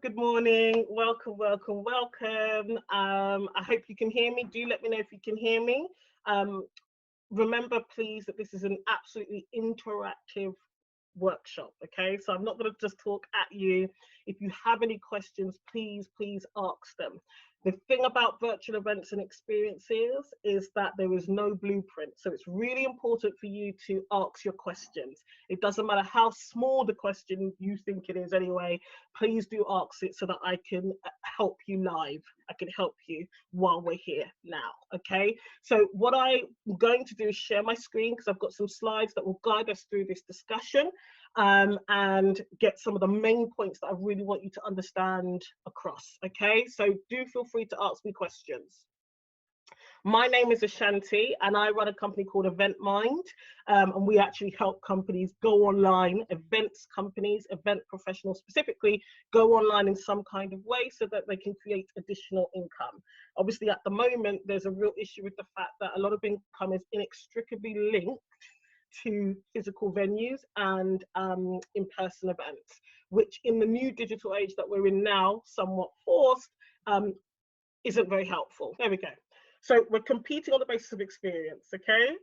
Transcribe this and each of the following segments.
good morning. Welcome, welcome, welcome. I hope you can hear me. Do let me know if you can hear me. Um, Remember, please, that this is an absolutely interactive workshop. Okay, so I'm not going to just talk at you. If you have any questions, please ask them. The thing about virtual events and experiences is that there is no blueprint, so it's really important for you to ask your questions. It doesn't matter how small the question you think it is anyway. Please do ask it so that I can help you live. I can help you while we're here now. Okay, so what I'm going to do is share my screen because I've got some slides that will guide us through this discussion and get some of the main points that I really want you to understand across. Okay, so do feel free to ask me questions. My name is Ashanti and I run a company called Event Mind, and we actually help companies go online, events companies, event professionals specifically, go online in some kind of way so that they can create additional income. Obviously at the moment there's a real issue with the fact that a lot of income is inextricably linked to physical venues and in-person events, which in the new digital age that we're in now, somewhat forced, isn't very helpful. There we go. So we're competing on the basis of experience, okay?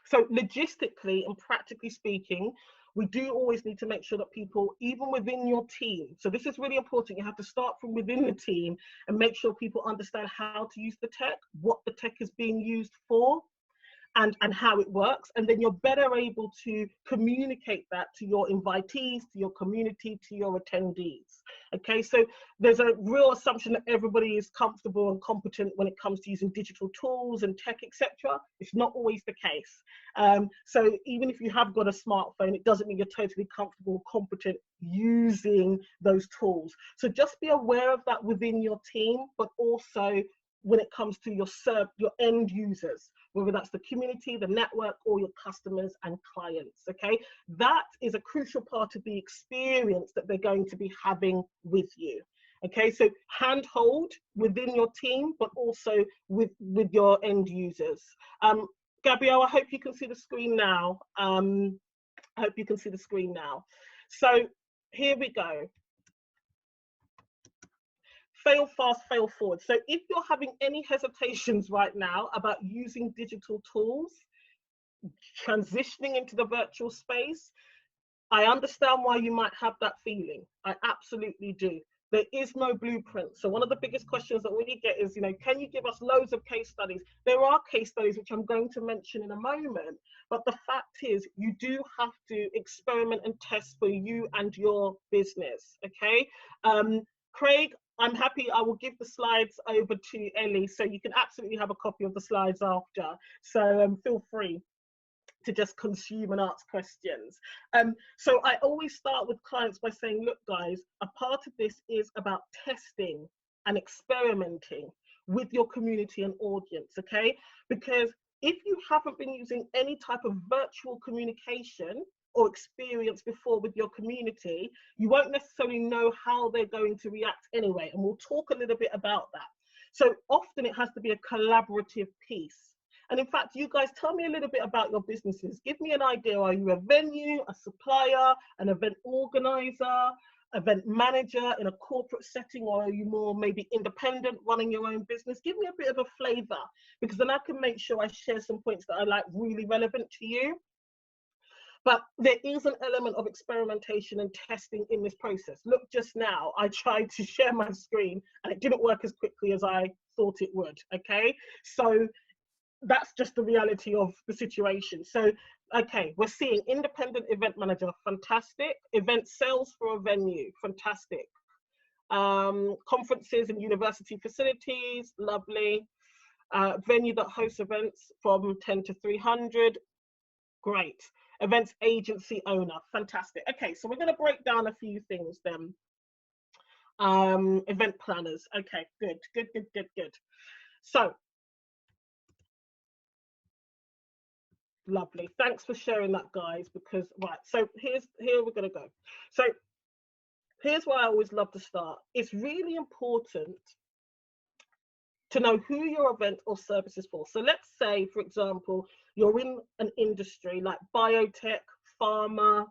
So logistically and practically speaking, we do always need to make sure that people, even within your team, so this is really important, you have to start from within the team and make sure people understand how to use the tech, what the tech is being used for, and how it works, and then you're better able to communicate that to your invitees, to your community, to your attendees. Okay, so there's a real assumption that everybody is comfortable and competent when it comes to using digital tools and tech, etc. It's not always the case. So even if you have got a smartphone, it doesn't mean you're totally comfortable or competent using those tools. So just be aware of that within your team, but also when it comes to your end users, whether that's the community, the network, or your customers and clients, okay? That is a crucial part of the experience that they're going to be having with you, okay? So handhold within your team, but also with your end users. Gabrielle, I hope you can see the screen now. I hope you can see the screen now. So here we go. Fail fast, fail forward. So if you're having any hesitations right now about using digital tools, transitioning into the virtual space, I understand why you might have that feeling. I absolutely do. There is no blueprint. So one of the biggest questions that we get is, can you give us loads of case studies? There are case studies, which I'm going to mention in a moment, but the fact is you do have to experiment and test for you and your business, okay? Craig, I'm happy, I will give the slides over to Ellie, so you can absolutely have a copy of the slides after. So feel free to just consume and ask questions. So I always start with clients by saying, look guys, a part of this is about testing and experimenting with your community and audience, okay? Because if you haven't been using any type of virtual communication or experience before with your community, you won't necessarily know how they're going to react anyway. And we'll talk a little bit about that. So often it has to be a collaborative piece. And in fact, you guys tell me a little bit about your businesses. Give me an idea. Are you a venue, a supplier, an event organizer, event manager in a corporate setting, or are you more maybe independent, running your own business? Give me a bit of a flavor, because then I can make sure I share some points that are like really relevant to you. But there is an element of experimentation and testing in this process. Look, just now, I tried to share my screen and it didn't work as quickly as I thought it would, okay? So that's just the reality of the situation. So, okay, we're seeing independent event manager, fantastic. Event sales for a venue, fantastic. Conferences and university facilities, lovely. Venue that hosts events from 10 to 300, great. Events agency owner, fantastic. Okay, so we're going to break down a few things then. Event planners, okay, good. So, lovely. Thanks for sharing that, guys, because, right, so here we're going to go. So here's why I always love to start. It's really important to know who your event or service is for. So let's say, for example, you're in an industry like biotech, pharma,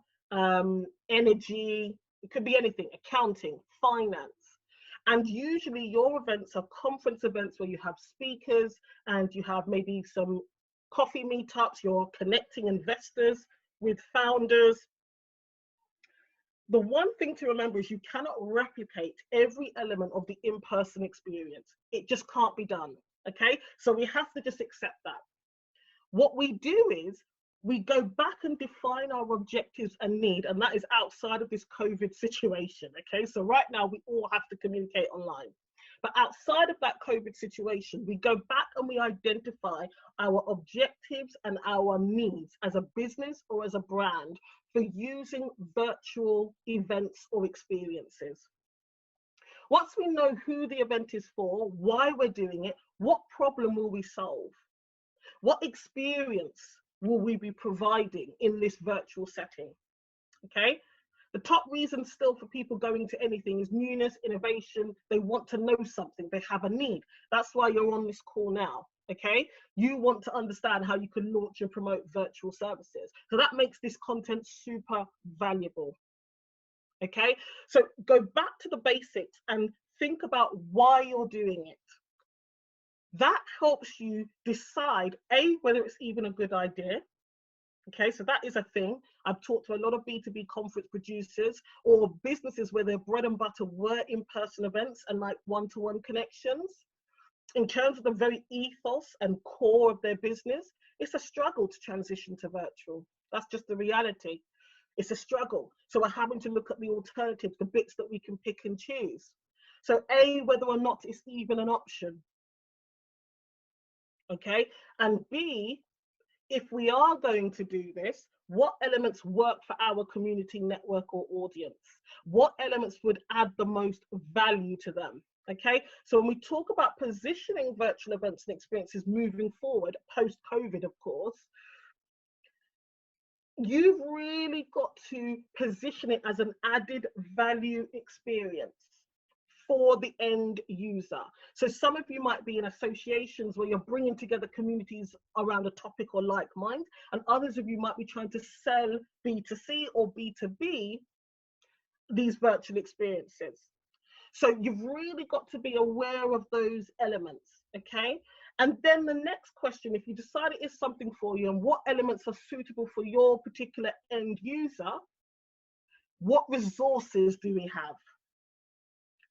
energy, It could be anything, accounting, finance. And usually your events are conference events where you have speakers and you have maybe some coffee meetups, you're connecting investors with founders. The one thing to remember is you cannot replicate every element of the in-person experience. It just can't be done, okay? So we have to just accept that. What we do is we go back and define our objectives and need, and that is outside of this COVID situation, okay? So right now we all have to communicate online. But outside of that COVID situation, we go back and we identify our objectives and our needs as a business or as a brand for using virtual events or experiences. Once we know who the event is for, why we're doing it, what problem will we solve? What experience will we be providing in this virtual setting? Okay. The top reason still for people going to anything is newness, innovation. They want to know something. They have a need. That's why you're on this call now. Okay. You want to understand how you can launch and promote virtual services. So that makes this content super valuable. Okay. So go back to the basics and think about why you're doing it. That helps you decide, A, whether it's even a good idea. Okay, so that is a thing. I've talked to a lot of B2B conference producers or businesses where their bread and butter were in-person events and like one-to-one connections. In terms of the very ethos and core of their business, it's a struggle to transition to virtual. That's just the reality. It's a struggle. So we're having to look at the alternatives, the bits that we can pick and choose. So A, whether or not it's even an option. Okay, and B, if we are going to do this, what elements work for our community network or audience? What elements would add the most value to them? Okay, so when we talk about positioning virtual events and experiences moving forward, post-COVID, of course, you've really got to position it as an added value experience for the end user. So some of you might be in associations where you're bringing together communities around a topic or like mind, and others of you might be trying to sell B2C or B2B these virtual experiences. So you've really got to be aware of those elements, okay? And then the next question, if you decide it is something for you and what elements are suitable for your particular end user, what resources do we have?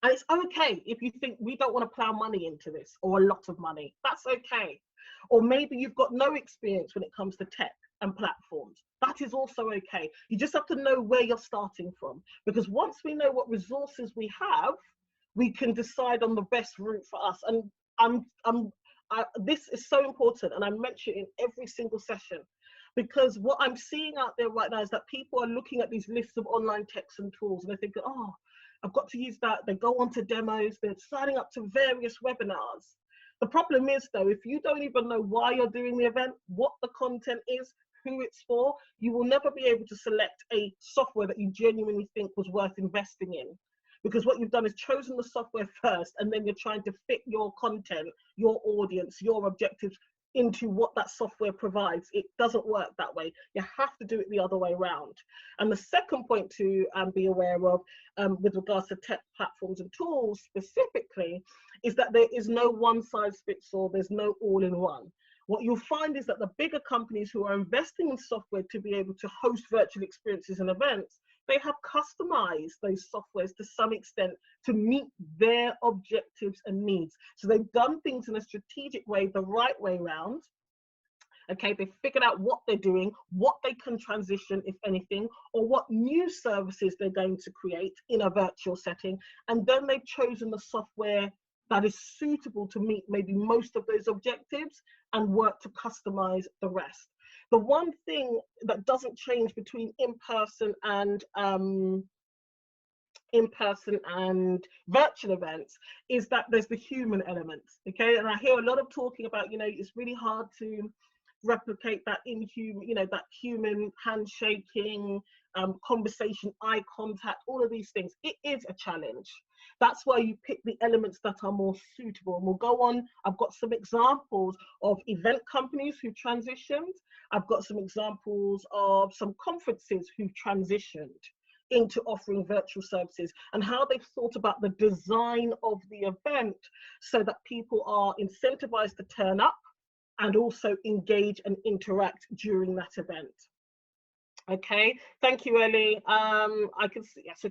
And it's okay if you think we don't want to plow money into this or a lot of money. That's okay. Or maybe you've got no experience when it comes to tech and platforms. That is also okay. You just have to know where you're starting from. Because once we know what resources we have, we can decide on the best route for us. And this is so important. And I mention it in every single session. Because what I'm seeing out there right now is that people are looking at these lists of online texts and tools and they're thinking, oh, I've got to use that. They go on to demos, they're signing up to various webinars. The problem is though, if you don't even know why you're doing the event, what the content is, who it's for, you will never be able to select a software that you genuinely think was worth investing in. Because what you've done is chosen the software first, and then you're trying to fit your content, your audience, your objectives into what that software provides. It doesn't work that way. You have to do it the other way around. And the second point to be aware of with regards to tech platforms and tools specifically is that there is no one size fits all. There's no all-in-one. What you'll find is that the bigger companies who are investing in software to be able to host virtual experiences and events, they have customized those softwares to some extent to meet their objectives and needs. So they've done things in a strategic way, the right way around. Okay, they've figured out what they're doing, what they can transition, if anything, or what new services they're going to create in a virtual setting. And then they've chosen the software that is suitable to meet maybe most of those objectives and work to customize the rest. The one thing that doesn't change between in-person and virtual events is that there's the human element, okay? And I hear a lot of talking about, you know, it's really hard to replicate that that human handshaking, conversation, eye contact, all of these things. It is a challenge. That's why you pick the elements that are more suitable. And we'll go on. I've got some examples of event companies who transitioned. I've got some examples of some conferences who transitioned into offering virtual services, and how they've thought about the design of the event so that people are incentivized to turn up and also engage and interact during that event. Okay, thank you, Ellie. I can see, yeah, so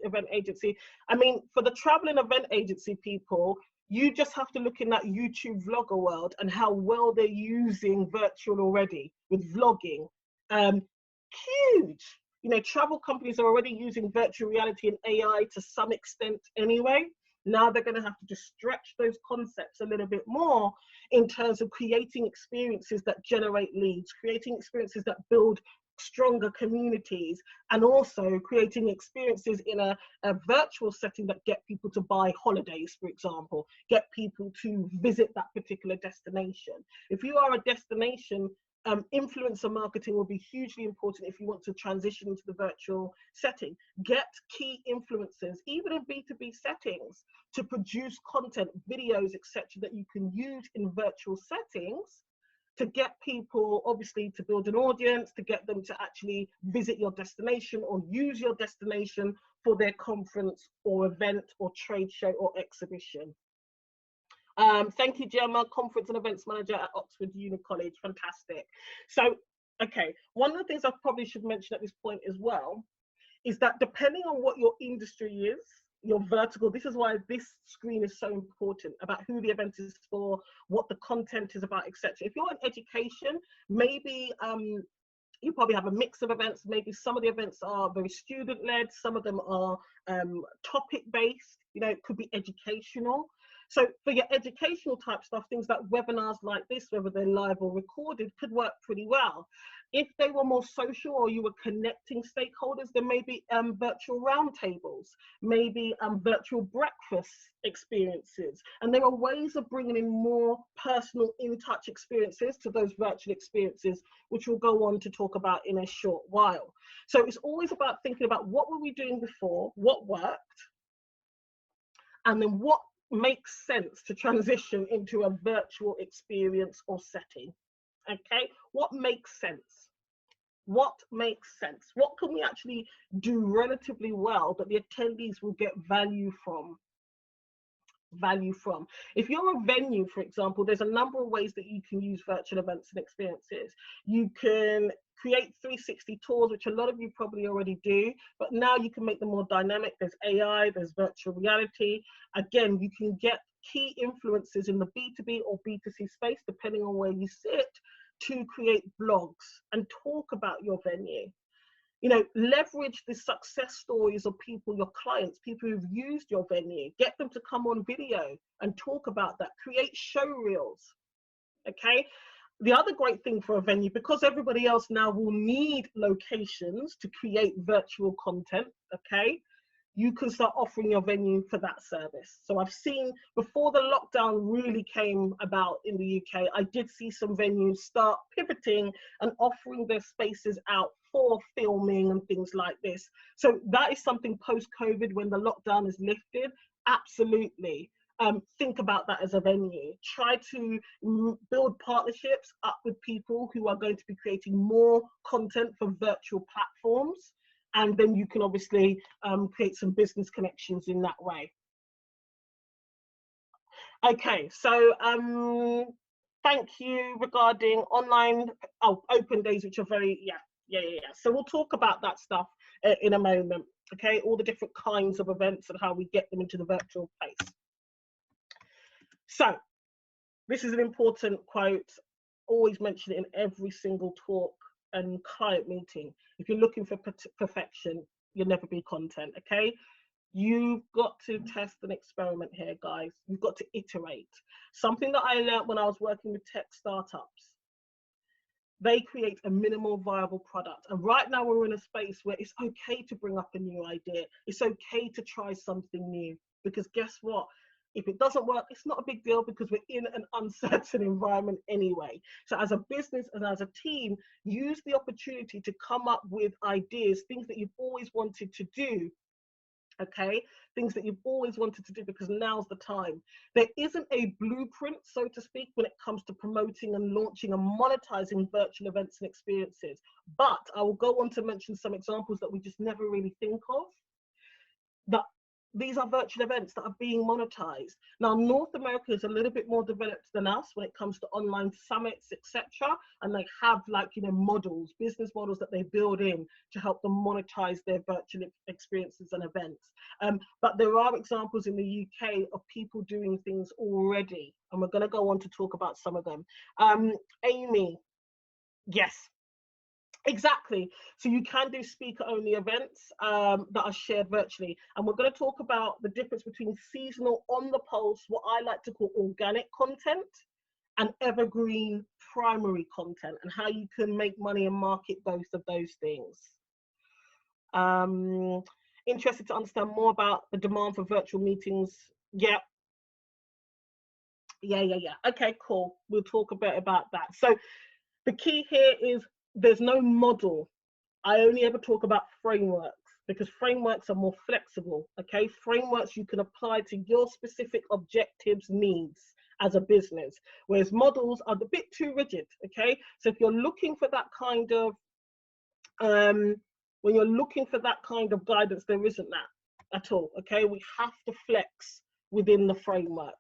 event agency. I mean, for the traveling event agency people, you just have to look in that YouTube vlogger world and how well they're using virtual already with vlogging. Huge. You know, travel companies are already using virtual reality and AI to some extent anyway. Now they're going to have to just stretch those concepts a little bit more in terms of creating experiences that generate leads, creating experiences that build stronger communities, and also creating experiences in a virtual setting that get people to buy holidays, for example, get people to visit that particular destination. If you are a destination, influencer marketing will be hugely important if you want to transition into the virtual setting. Get key influencers, even in B2B settings, to produce content, videos, etc., that you can use in virtual settings to get people, obviously, to build an audience, to get them to actually visit your destination or use your destination for their conference or event or trade show or exhibition. Thank you, Gemma, Conference and Events Manager at Oxford Uni College. Fantastic. So, okay, one of the things I probably should mention at this point as well is that depending on what your industry is, your vertical, this is why this screen is so important, about who the event is for, what the content is about, etc. If you're in education, maybe you probably have a mix of events. Maybe some of the events are very student-led, some of them are topic-based, you know, it could be educational. So for your educational type stuff, things like webinars like this, whether they're live or recorded, could work pretty well. If they were more social or you were connecting stakeholders, there may be virtual roundtables, maybe virtual breakfast experiences. And there are ways of bringing in more personal in-touch experiences to those virtual experiences, which we'll go on to talk about in a short while. So it's always about thinking about what were we doing before, what worked, and then what makes sense to transition into a virtual experience or setting. Okay, what makes sense? What makes sense? What can we actually do relatively well that the attendees will get value from? If you're a venue, for example, there's a number of ways that you can use virtual events and experiences. You can create 360 tours, which a lot of you probably already do, but now you can make them more dynamic. There's AI, there's virtual reality. Again, you can get key influencers in the B2B or B2C space, depending on where you sit, to create blogs and talk about your venue. You know, leverage the success stories of people, your clients, people who've used your venue. Get them to come on video and talk about that. Create show reels, okay? The other great thing for a venue, because everybody else now will need locations to create virtual content, okay? You can start offering your venue for that service. So I've seen, before the lockdown really came about in the UK, I did see some venues start pivoting and offering their spaces out for filming and things like this. So that is something post-COVID, when the lockdown is lifted, absolutely. Think about that as a venue. Try to build partnerships up with people who are going to be creating more content for virtual platforms. And then you can obviously create some business connections in that way. Okay, so thank you regarding online, open days, which are very, yeah. So we'll talk about that stuff in a moment, okay? All the different kinds of events and how we get them into the virtual place. So this is an important quote, always mention it in every single talk and client meeting. If you're looking for perfection, you'll never be content, okay? You've got to test and experiment here, guys. You've got to iterate. Something that I learned when I was working with tech startups, they create a minimal viable product. And right now we're in a space where it's okay to bring up a new idea. It's okay to try something new, because guess what? If it doesn't work, it's not a big deal, because we're in an uncertain environment anyway. So as a business and as a team, use the opportunity to come up with ideas, things that you've always wanted to do, okay? Things that you've always wanted to do because now's the time. There isn't a blueprint, so to speak, when it comes to promoting and launching and monetizing virtual events and experiences. But I will go on to mention some examples that we just never really think of. That these are virtual events that are being monetized. Now, North America is a little bit more developed than us when it comes to online summits, etc. And they have, like, you know, models, business models that they build in to help them monetize their virtual experiences and events. But there are examples in the UK of people doing things already, and we're going to go on to talk about some of them. Amy, yes. Exactly. So you can do speaker only events that are shared virtually. And we're going to talk about the difference between seasonal on the pulse, what I like to call organic content, and evergreen primary content, and how you can make money and market both of those things. Interested to understand more about the demand for virtual meetings? Yeah. Okay, cool. We'll talk a bit about that. So the key here is there's no model. I only ever talk about frameworks because frameworks are more flexible, okay? Frameworks you can apply to your specific objectives, needs as a business, whereas models are a bit too rigid, okay? So if you're looking for that kind of, when you're looking for that kind of guidance, there isn't that at all, okay? We have to flex within the framework.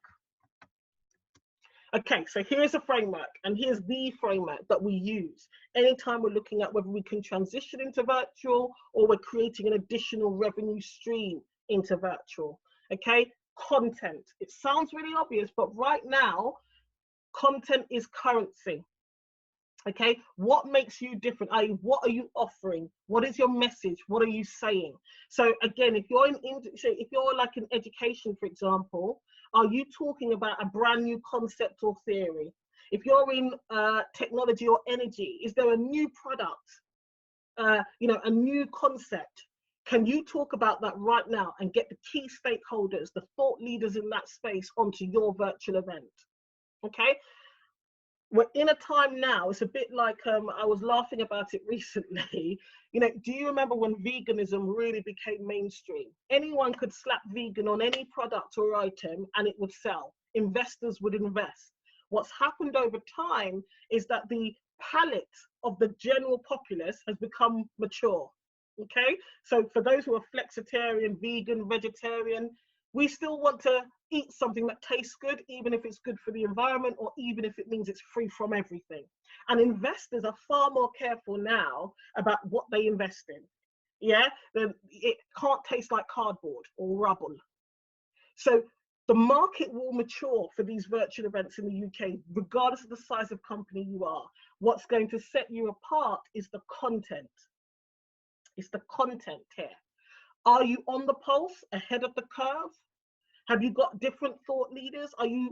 Okay, so here's a framework, and here's the framework that we use anytime we're looking at whether we can transition into virtual or we're creating an additional revenue stream into virtual. Okay, content. It sounds really obvious, but right now, content is currency. Okay, what makes you different? What are you offering? What is your message? What are you saying? So again, if you're like in education, for example, are you talking about a brand new concept or theory? If you're in technology or energy, is there a new product, a new concept? Can you talk about that right now and get the key stakeholders, the thought leaders in that space onto your virtual event? Okay. We're in a time now, it's a bit like, I was laughing about it recently. You know, do you remember when veganism really became mainstream? Anyone could slap vegan on any product or item and it would sell. Investors would invest. What's happened over time is that the palate of the general populace has become mature. Okay, so for those who are flexitarian, vegan, vegetarian, we still want to eat something that tastes good, even if it's good for the environment or even if it means it's free from everything. And investors are far more careful now about what they invest in. Yeah, it can't taste like cardboard or rubble. So the market will mature for these virtual events in the UK, regardless of the size of company you are. What's going to set you apart is the content. It's the content here. Are you on the pulse, ahead of the curve? Have you got different thought leaders?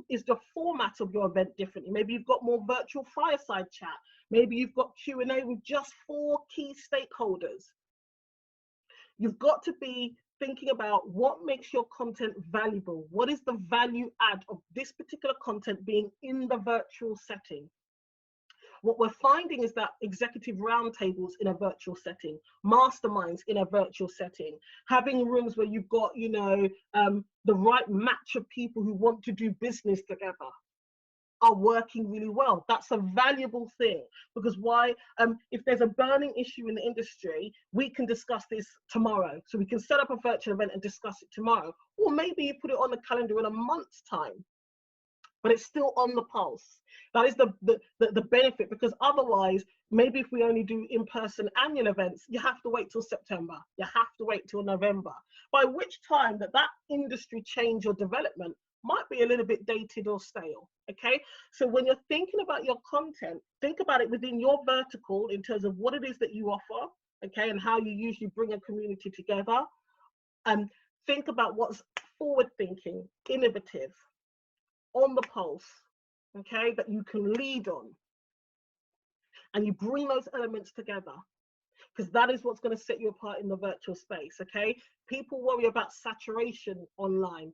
Is the format of your event different? Maybe you've got more virtual fireside chat. Maybe you've got Q&A with just 4 key stakeholders. You've got to be thinking about what makes your content valuable. What is the value add of this particular content being in the virtual setting? What we're finding is that executive roundtables in a virtual setting, masterminds in a virtual setting, having rooms where you've got, the right match of people who want to do business together are working really well. That's a valuable thing because if there's a burning issue in the industry, we can discuss this tomorrow. So we can set up a virtual event and discuss it tomorrow. Or maybe you put it on the calendar in a month's time, but it's still on the pulse. That is the benefit, because otherwise, maybe if we only do in-person annual events, you have to wait till September, you have to wait till November, by which time that industry change or development might be a little bit dated or stale, okay? So when you're thinking about your content, think about it within your vertical in terms of what it is that you offer, okay, and how you usually bring a community together. And think about what's forward-thinking, innovative, on the pulse, okay, that you can lead on. And you bring those elements together, because that is what's going to set you apart in the virtual space, okay? People worry about saturation online.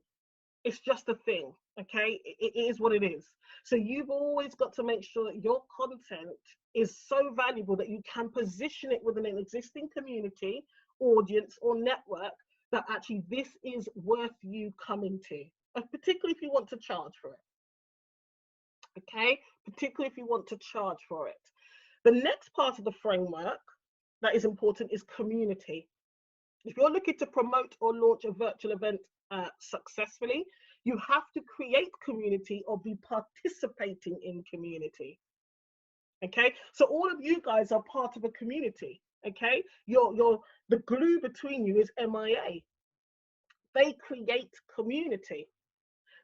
It's just a thing, okay? It is what it is. So you've always got to make sure that your content is so valuable that you can position it within an existing community, audience, or network that actually this is worth you coming to, particularly if you want to charge for it. Okay, particularly if you want to charge for it. The next part of the framework that is important is community. If you're looking to promote or launch a virtual event successfully, you have to create community or be participating in community. Okay, so all of you guys are part of a community. Okay, the glue between you is MIA. They create community.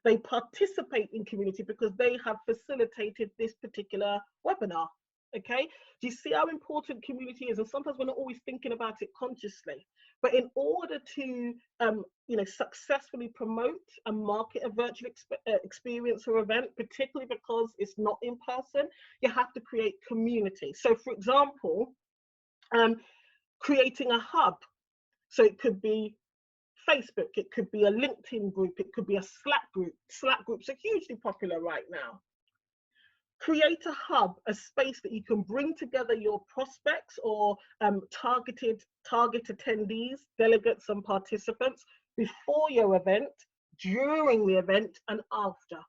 They participate in community because they have facilitated this particular webinar. Okay, do you see how important community is? And sometimes we're not always thinking about it consciously, but in order to successfully promote and market a virtual experience or event, particularly because it's not in person, you have to create community. So for example, creating a hub. So it could be Facebook, it could be a LinkedIn group, it could be a Slack group. Slack groups are hugely popular right now. Create a hub, a space that you can bring together your prospects or target attendees, delegates and participants before your event, during the event and after.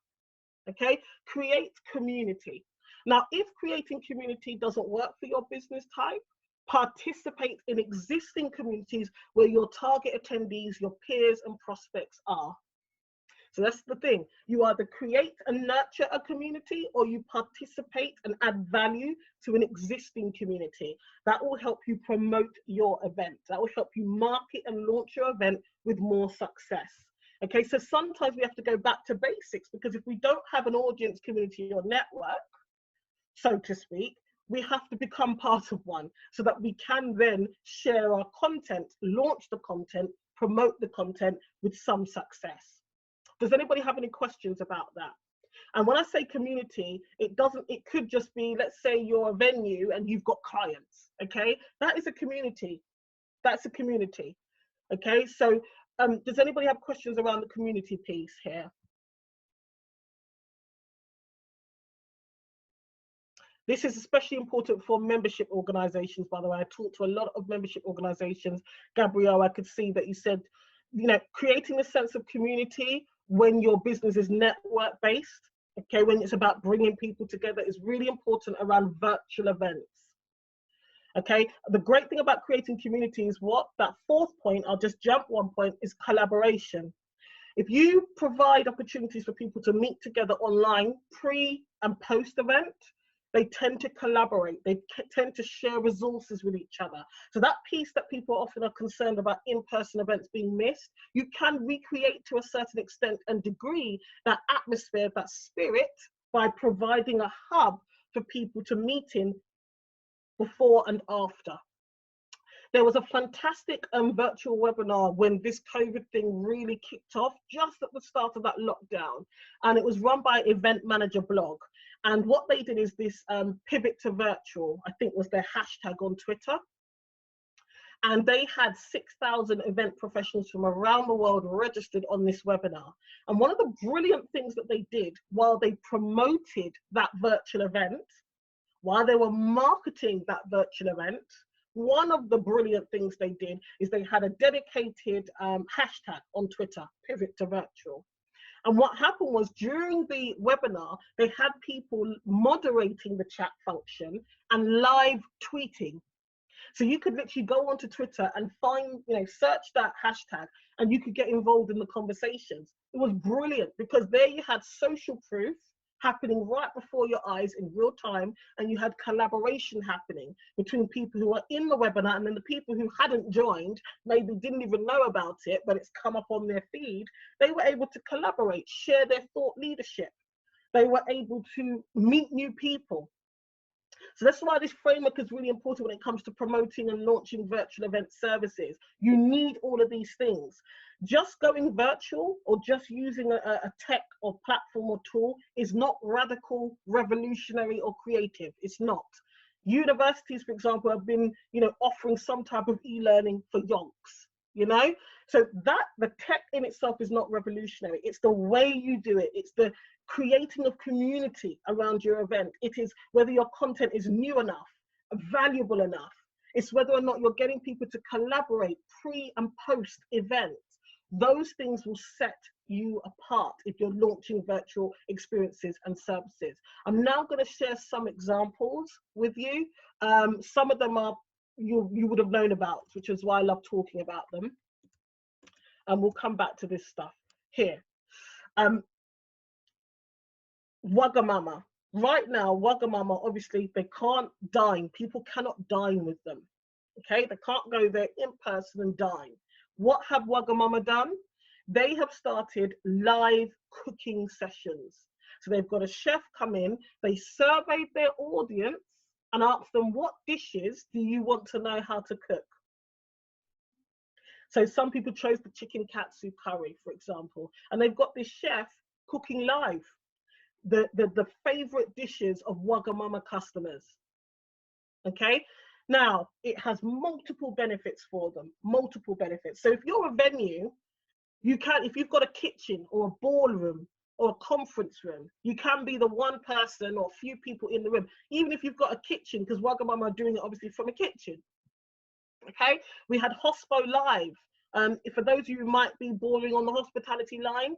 Okay, create community. Now, if creating community doesn't work for your business type, participate in existing communities where your target attendees, your peers and prospects are. So that's the thing. You either create and nurture a community or you participate and add value to an existing community. That will help you promote your event. That will help you market and launch your event with more success. Okay, so sometimes we have to go back to basics, because if we don't have an audience, community or network, so to speak, we have to become part of one so that we can then share our content, launch the content, promote the content with some success. Does anybody have any questions about that? And when I say community, it could just be, let's say you're a venue and you've got clients, okay? That is a community. That's a community, okay? So does anybody have questions around the community piece here? This is especially important for membership organizations, by the way. I talked to a lot of membership organizations. Gabrielle, I could see that you said, creating a sense of community when your business is network based, okay, when it's about bringing people together, is really important around virtual events. Okay, the great thing about creating community is that fourth point, I'll just jump one point, is collaboration. If you provide opportunities for people to meet together online pre and post event, they tend to collaborate. They tend to share resources with each other. So that piece that people often are concerned about in-person events being missed, you can recreate to a certain extent and degree that atmosphere, that spirit, by providing a hub for people to meet in before and after. There was a fantastic virtual webinar when this COVID thing really kicked off, just at the start of that lockdown. And it was run by Event Manager Blog. And what they did is this pivot to virtual, I think was their hashtag on Twitter. And they had 6,000 event professionals from around the world registered on this webinar. And one of the brilliant things that they did while they promoted that virtual event, while they were marketing that virtual event, one of the brilliant things they did is they had a dedicated hashtag on Twitter, pivot to virtual. And what happened was, during the webinar, they had people moderating the chat function and live tweeting. So you could literally go onto Twitter and find, search that hashtag, and you could get involved in the conversations. It was brilliant, because there you had social proof happening right before your eyes in real time, and you had collaboration happening between people who were in the webinar and then the people who hadn't joined, maybe didn't even know about it, but it's come up on their feed. They were able to collaborate, share their thought leadership. They were able to meet new people. So that's why this framework is really important when it comes to promoting and launching virtual event services. You need all of these things. Just going virtual or just using a tech or platform or tool is not radical, revolutionary or creative. It's not. Universities, for example, have been, offering some type of e-learning for yonks, So that the tech in itself is not revolutionary. It's the way you do it. It's the creating of community around your event. It is whether your content is new enough, valuable enough. It's whether or not you're getting people to collaborate pre and post events. Those things will set you apart if you're launching virtual experiences and services. I'm now going to share some examples with you. Some of them are you would have known about, which is why I love talking about them. And we'll come back to this stuff here. Wagamama. Right now, Wagamama, obviously, they can't dine. People cannot dine with them. Okay, they can't go there in person and dine. What have Wagamama done? They have started live cooking sessions. So they've got a chef come in, they surveyed their audience and asked them, what dishes do you want to know how to cook? So some people chose the chicken katsu curry, for example, and they've got this chef cooking live the favorite dishes of Wagamama customers. Okay, now it has multiple benefits for them, multiple benefits. So if you're a venue, you can, if you've got a kitchen or a ballroom or a conference room, you can be the one person or a few people in the room, even if you've got a kitchen, because Wagamama are doing it obviously from a kitchen. Okay, we had Hospo Live. For those of you who might be bordering on the hospitality line,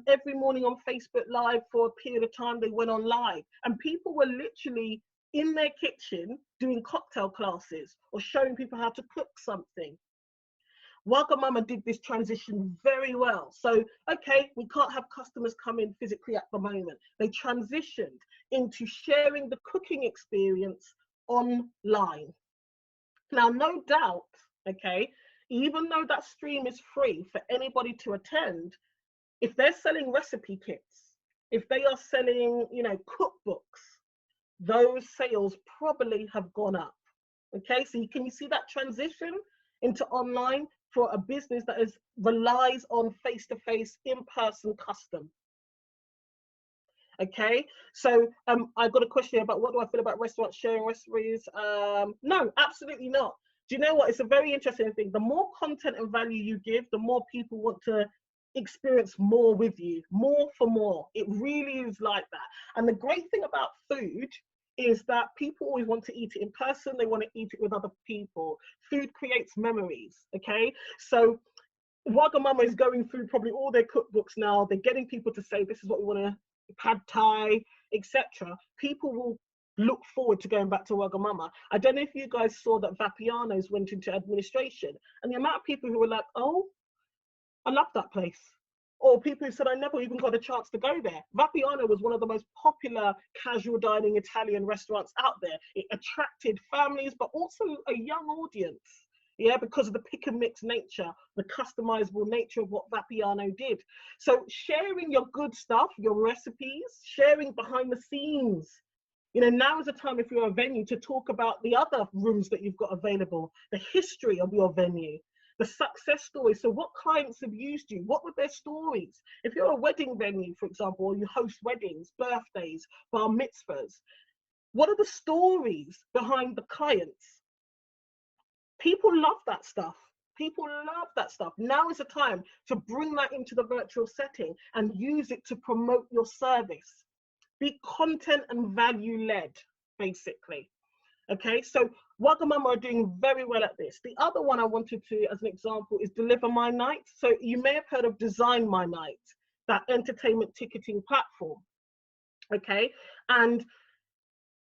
every morning on Facebook Live for a period of time, they went on live, and people were literally in their kitchen doing cocktail classes or showing people how to cook something. Wagamama did this transition very well. So, okay, we can't have customers come in physically at the moment. They transitioned into sharing the cooking experience online. Now, no doubt, okay, even though that stream is free for anybody to attend, if they're selling recipe kits, if they are selling, you know, cookbooks, those sales probably have gone up. Okay, so can you see that transition into online for a business that relies on face-to-face, in-person custom? Okay, so I've got a question about what do I feel about restaurants sharing recipes? No, absolutely not. Do you know what? It's a very interesting thing. The more content and value you give, the more people want to experience more with you, more for more. It really is like that. And the great thing about food is that people always want to eat it in person. They want to eat it with other people. Food creates memories, okay? So Wagamama is going through probably all their cookbooks now. They're getting people to say, this is what we want to, pad thai, etc. People will look forward to going back to Wagamama. I don't know if you guys saw that Vapiano's went into administration, and the amount of people who were like, oh, I love that place. Or people who said, I never even got a chance to go there. Vapiano was one of the most popular casual dining Italian restaurants out there. It attracted families, but also a young audience. Yeah, because of the pick and mix nature, the customizable nature of what Vapiano did. So sharing your good stuff, your recipes, sharing behind the scenes. You know, now is the time, if you're a venue, to talk about the other rooms that you've got available, the history of your venue, the success stories. So what clients have used you? What were their stories? If you're a wedding venue, for example, or you host weddings, birthdays, bar mitzvahs, what are the stories behind the clients? People love that stuff. People love that stuff. Now is the time to bring that into the virtual setting and use it to promote your service. Be content and value led, basically. Okay, so Wagamama are doing very well at this. The other one I wanted to, as an example, is Deliver My Night. So you may have heard of Design My Night, that entertainment ticketing platform. Okay, and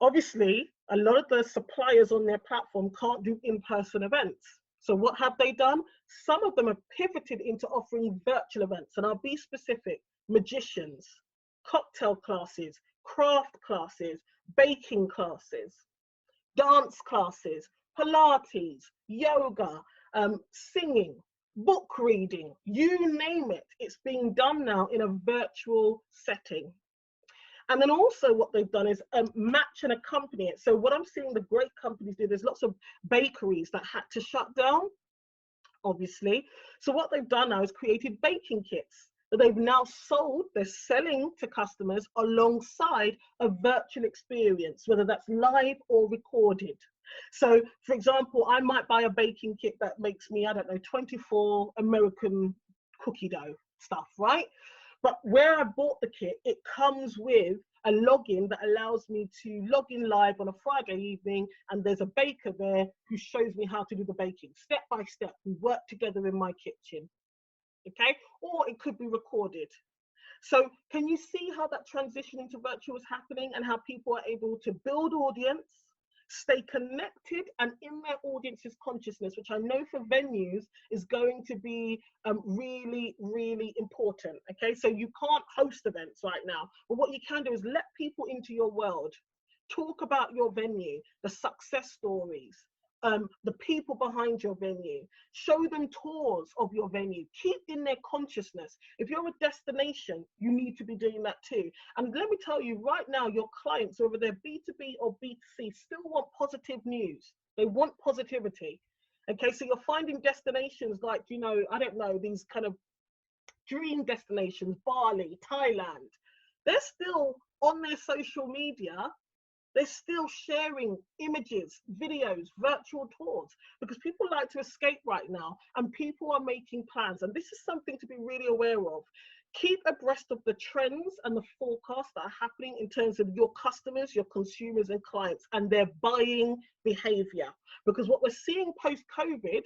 obviously, a lot of the suppliers on their platform can't do in-person events. So what have they done? Some of them have pivoted into offering virtual events, and I'll be specific: magicians, cocktail classes, craft classes, baking classes, dance classes, Pilates, yoga, singing, book reading, you name it. It's being done now in a virtual setting. And then also what they've done is match and accompany it. So what I'm seeing the great companies do, there's lots of bakeries that had to shut down, obviously. So what they've done now is created baking kits that they've now sold, they're selling to customers alongside a virtual experience, whether that's live or recorded. So for example, I might buy a baking kit that makes me, I don't know, 24 American cookie dough stuff, right? But where I bought the kit, it comes with a login that allows me to log in live on a Friday evening, and there's a baker there who shows me how to do the baking step by step. We work together in my kitchen, okay? Or it could be recorded. So can you see how that transition into virtual is happening, and how people are able to build audience, stay connected and in their audience's consciousness, which I know for venues is going to be really, really important. Okay, so you can't host events right now, but what you can do is let people into your world, talk about your venue, the success stories, the people behind your venue, show them tours of your venue, keep in their consciousness. If you're a destination, you need to be doing that too. And let me tell you right now, your clients, whether they're B2B or B2C, still want positive news. They want positivity. Okay, so you're finding destinations like, you know, I don't know, these kind of dream destinations, Bali, Thailand, they're still on their social media. They're still sharing images, videos, virtual tours, because people like to escape right now, and people are making plans. And this is something to be really aware of. Keep abreast of the trends and the forecasts that are happening in terms of your customers, your consumers and clients, and their buying behavior. Because what we're seeing post-COVID,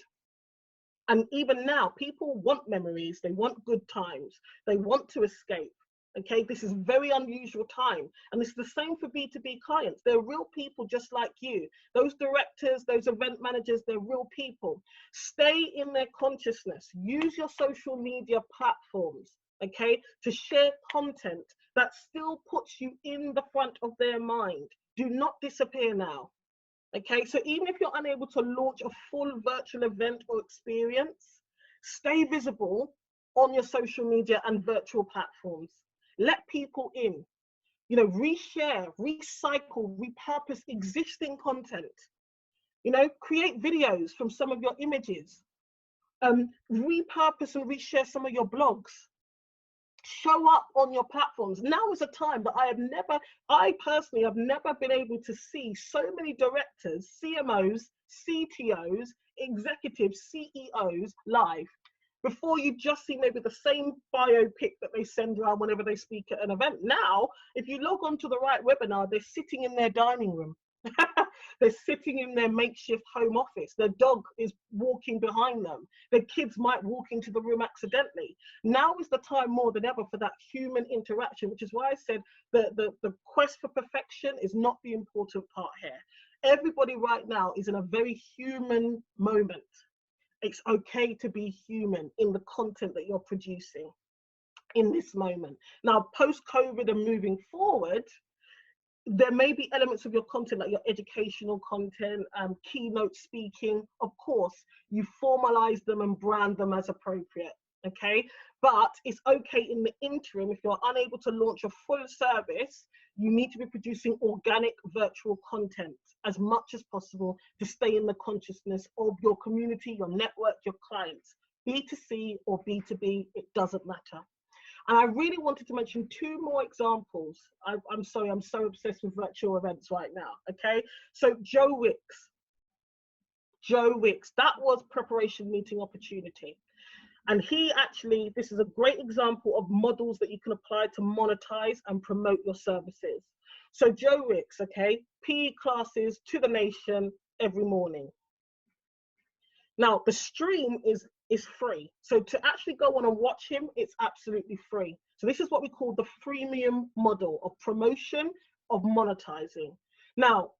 and even now, people want memories, they want good times, they want to escape. Okay, this is very unusual time, and it's the same for B2B clients. They're real people just like you. Those directors, those event managers, they're real people. Stay in their consciousness. Use your social media platforms, okay, to share content that still puts you in the front of their mind. Do not disappear now. Okay, so even if you're unable to launch a full virtual event or experience, stay visible on your social media and virtual platforms. Let people in, you know, reshare, recycle, repurpose existing content, you know, create videos from some of your images, repurpose and reshare some of your blogs, show up on your platforms. Now is a time that I personally have never been able to see so many directors, CMOs, CTOs, executives, CEOs live. Before, you just see maybe the same biopic that they send around whenever they speak at an event. Now, if you log on to the right webinar, they're sitting in their dining room. They're sitting in their makeshift home office. Their dog is walking behind them. Their kids might walk into the room accidentally. Now is the time more than ever for that human interaction, which is why I said the quest for perfection is not the important part here. Everybody right now is in a very human moment. It's okay to be human in the content that you're producing in this moment. Now, post-COVID and moving forward, there may be elements of your content, like your educational content, keynote speaking. Of course, you formalize them and brand them as appropriate, okay? But it's okay in the interim, if you're unable to launch a full service, you need to be producing organic virtual content as much as possible to stay in the consciousness of your community, your network, your clients. B2C or B2B, it doesn't matter. And I really wanted to mention two more examples. I'm sorry, I'm so obsessed with virtual events right now, okay? So Joe Wicks, that was preparation meeting opportunity. And he actually, this is a great example of models that you can apply to monetize and promote your services. So Joe Wicks, okay, PE classes to the nation every morning. Now, the stream is free. So to actually go on and watch him, it's absolutely free. So this is what we call the freemium model of promotion, of monetizing. Now,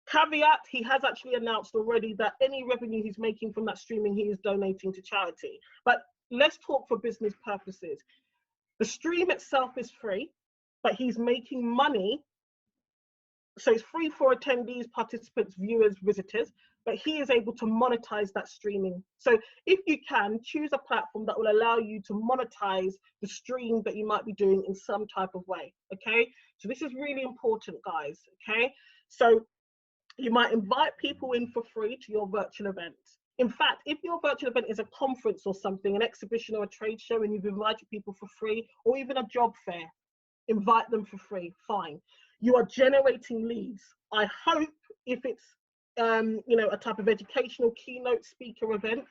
caveat, he has actually announced already that any revenue he's making from that streaming, he is donating to charity. But let's talk for business purposes. The stream itself is free, but he's making money. So it's free for attendees, participants, viewers, visitors, but he is able to monetize that streaming. So if you can, choose a platform that will allow you to monetize the stream that you might be doing in some type of way, okay? So this is really important, guys, okay? So you might invite people in for free to your virtual event. In fact, if your virtual event is a conference or something, an exhibition or a trade show, and you've invited people for free, or even a job fair, invite them for free, fine. You are generating leads. I hope if it's you know, a type of educational keynote speaker event,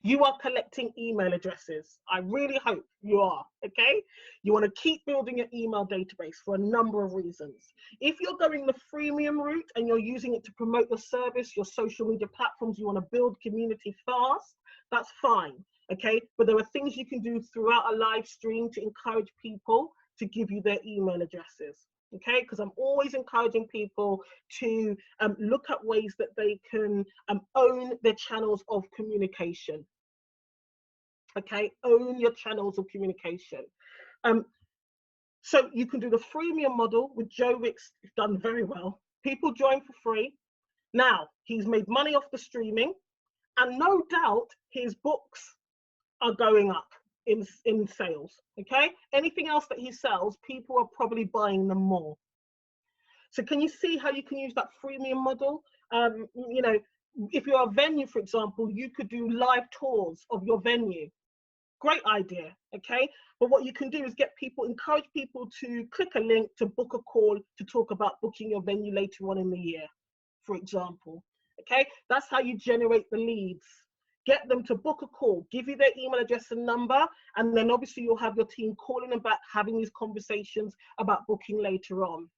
You are collecting email addresses. I really hope you are, okay? You want to keep building your email database for a number of reasons. If you're going the freemium route and you're using it to promote your service, your social media platforms, you want to build community fast, that's fine, okay? But there are things you can do throughout a live stream to encourage people to give you their email addresses. Okay, because I'm always encouraging people to look at ways that they can own their channels of communication. Okay, own your channels of communication. So you can do the freemium model with Joe Wicks, done very well. People join for free. Now he's made money off the streaming, and no doubt his books are going up in sales. Okay, anything else that he sells, people are probably buying them more. So can you see how you can use that freemium model? You know, if you're a venue, for example, you could do live tours of your venue. Great idea, okay? But what you can do is encourage people to click a link to book a call to talk about booking your venue later on in the year, for example, okay? That's how you generate the leads. Get them to book a call, give you their email address and number, and then obviously you'll have your team calling them back, having these conversations about booking later on.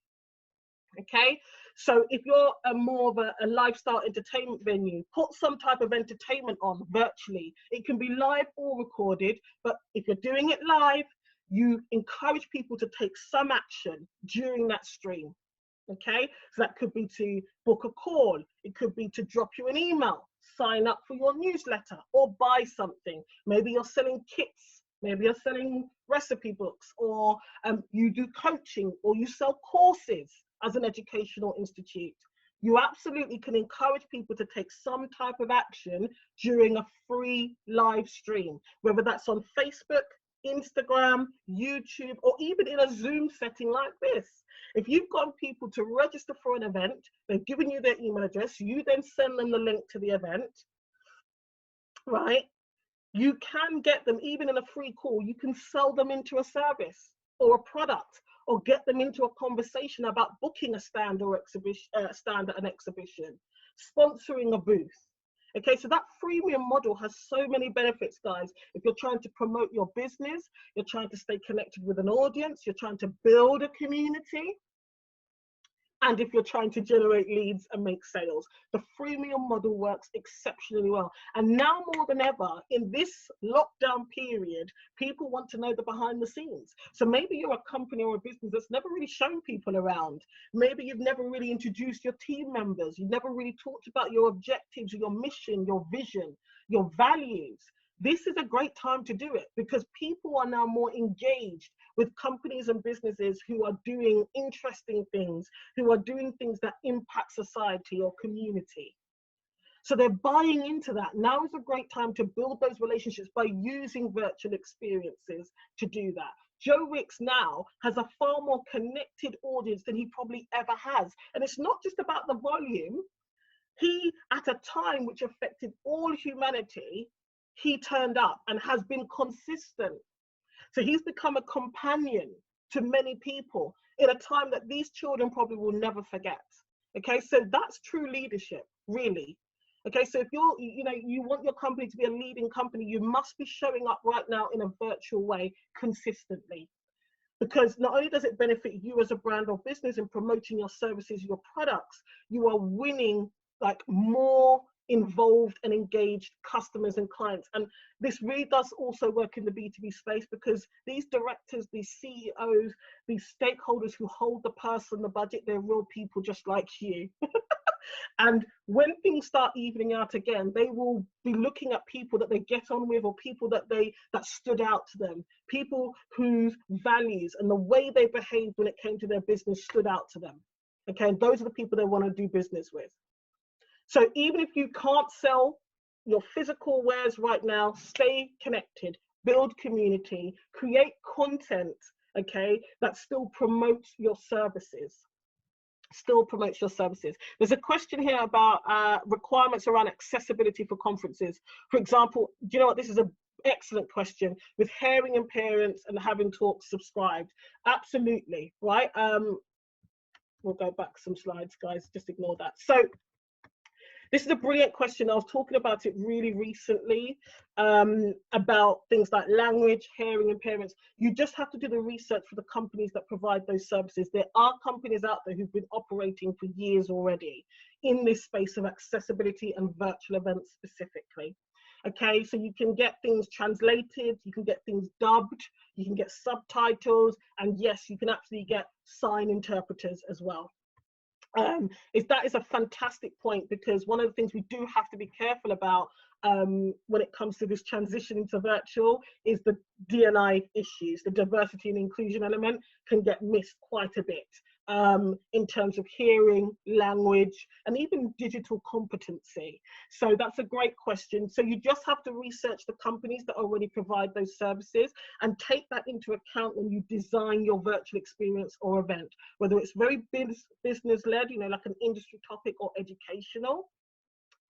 Okay, so if you're more of a lifestyle entertainment venue, put some type of entertainment on virtually. It can be live or recorded, but if you're doing it live, you encourage people to take some action during that stream. Okay, so that could be to book a call, it could be to drop you an email, sign up for your newsletter, or buy something. Maybe you're selling kits, maybe you're selling recipe books, or you do coaching, or you sell courses as an educational institute. You absolutely can encourage people to take some type of action during a free live stream, whether that's on Facebook, Instagram, YouTube, or even in a Zoom setting like this. If you've got people to register for an event, they've given you their email address, you then send them the link to the event, right? You can get them, even in a free call, you can sell them into a service or a product, or get them into a conversation about booking a stand or exhibition, stand at an exhibition, sponsoring a booth. Okay, so that freemium model has so many benefits, guys. If you're trying to promote your business, you're trying to stay connected with an audience, you're trying to build a community, and if you're trying to generate leads and make sales, the freemium model works exceptionally well. And now more than ever, in this lockdown period, people want to know the behind the scenes. So maybe you're a company or a business that's never really shown people around. Maybe you've never really introduced your team members. You've never really talked about your objectives, your mission, your vision, your values. This is a great time to do it, because people are now more engaged with companies and businesses who are doing interesting things, who are doing things that impact society or community. So they're buying into that. Now is a great time to build those relationships by using virtual experiences to do that. Joe Wicks now has a far more connected audience than he probably ever has. And it's not just about the volume. He, at a time which affected all humanity, he turned up and has been consistent. So he's become a companion to many people in a time that these children probably will never forget. Okay, so that's true leadership, really. Okay, so if you want your company to be a leading company, you must be showing up right now in a virtual way consistently. Because not only does it benefit you as a brand or business in promoting your services, your products, you are winning like more involved and engaged customers and clients. And this really does also work in the B2B space, because these directors, these CEOs, these stakeholders who hold the purse and the budget, they're real people just like you. And when things start evening out again, they will be looking at people that they get on with, or people that stood out to them, people whose values and the way they behaved when it came to their business stood out to them. Okay, and those are the people they want to do business with. So even if you can't sell your physical wares right now, stay connected, build community, create content, okay, that still promotes your services. There's a question here about requirements around accessibility for conferences. For example, do you know what, this is an excellent question, with hearing impairments and having talks subscribed. Absolutely, right? We'll go back some slides, guys, just ignore that. So This is a brilliant question. I was talking about it really recently, about things like language, hearing impairments. You just have to do the research for the companies that provide those services. There are companies out there who've been operating for years already in this space of accessibility and virtual events specifically. Okay, so you can get things translated, you can get things dubbed, you can get subtitles, and yes, you can actually get sign interpreters as well. That is a fantastic point, because one of the things we do have to be careful about when it comes to this transition into virtual is the D&I issues. The diversity and inclusion element can get missed quite a bit in terms of hearing, language, and even digital competency. So that's a great question. So you just have to research the companies that already provide those services and take that into account when you design your virtual experience or event, whether it's very business-led, you know, like an industry topic, or educational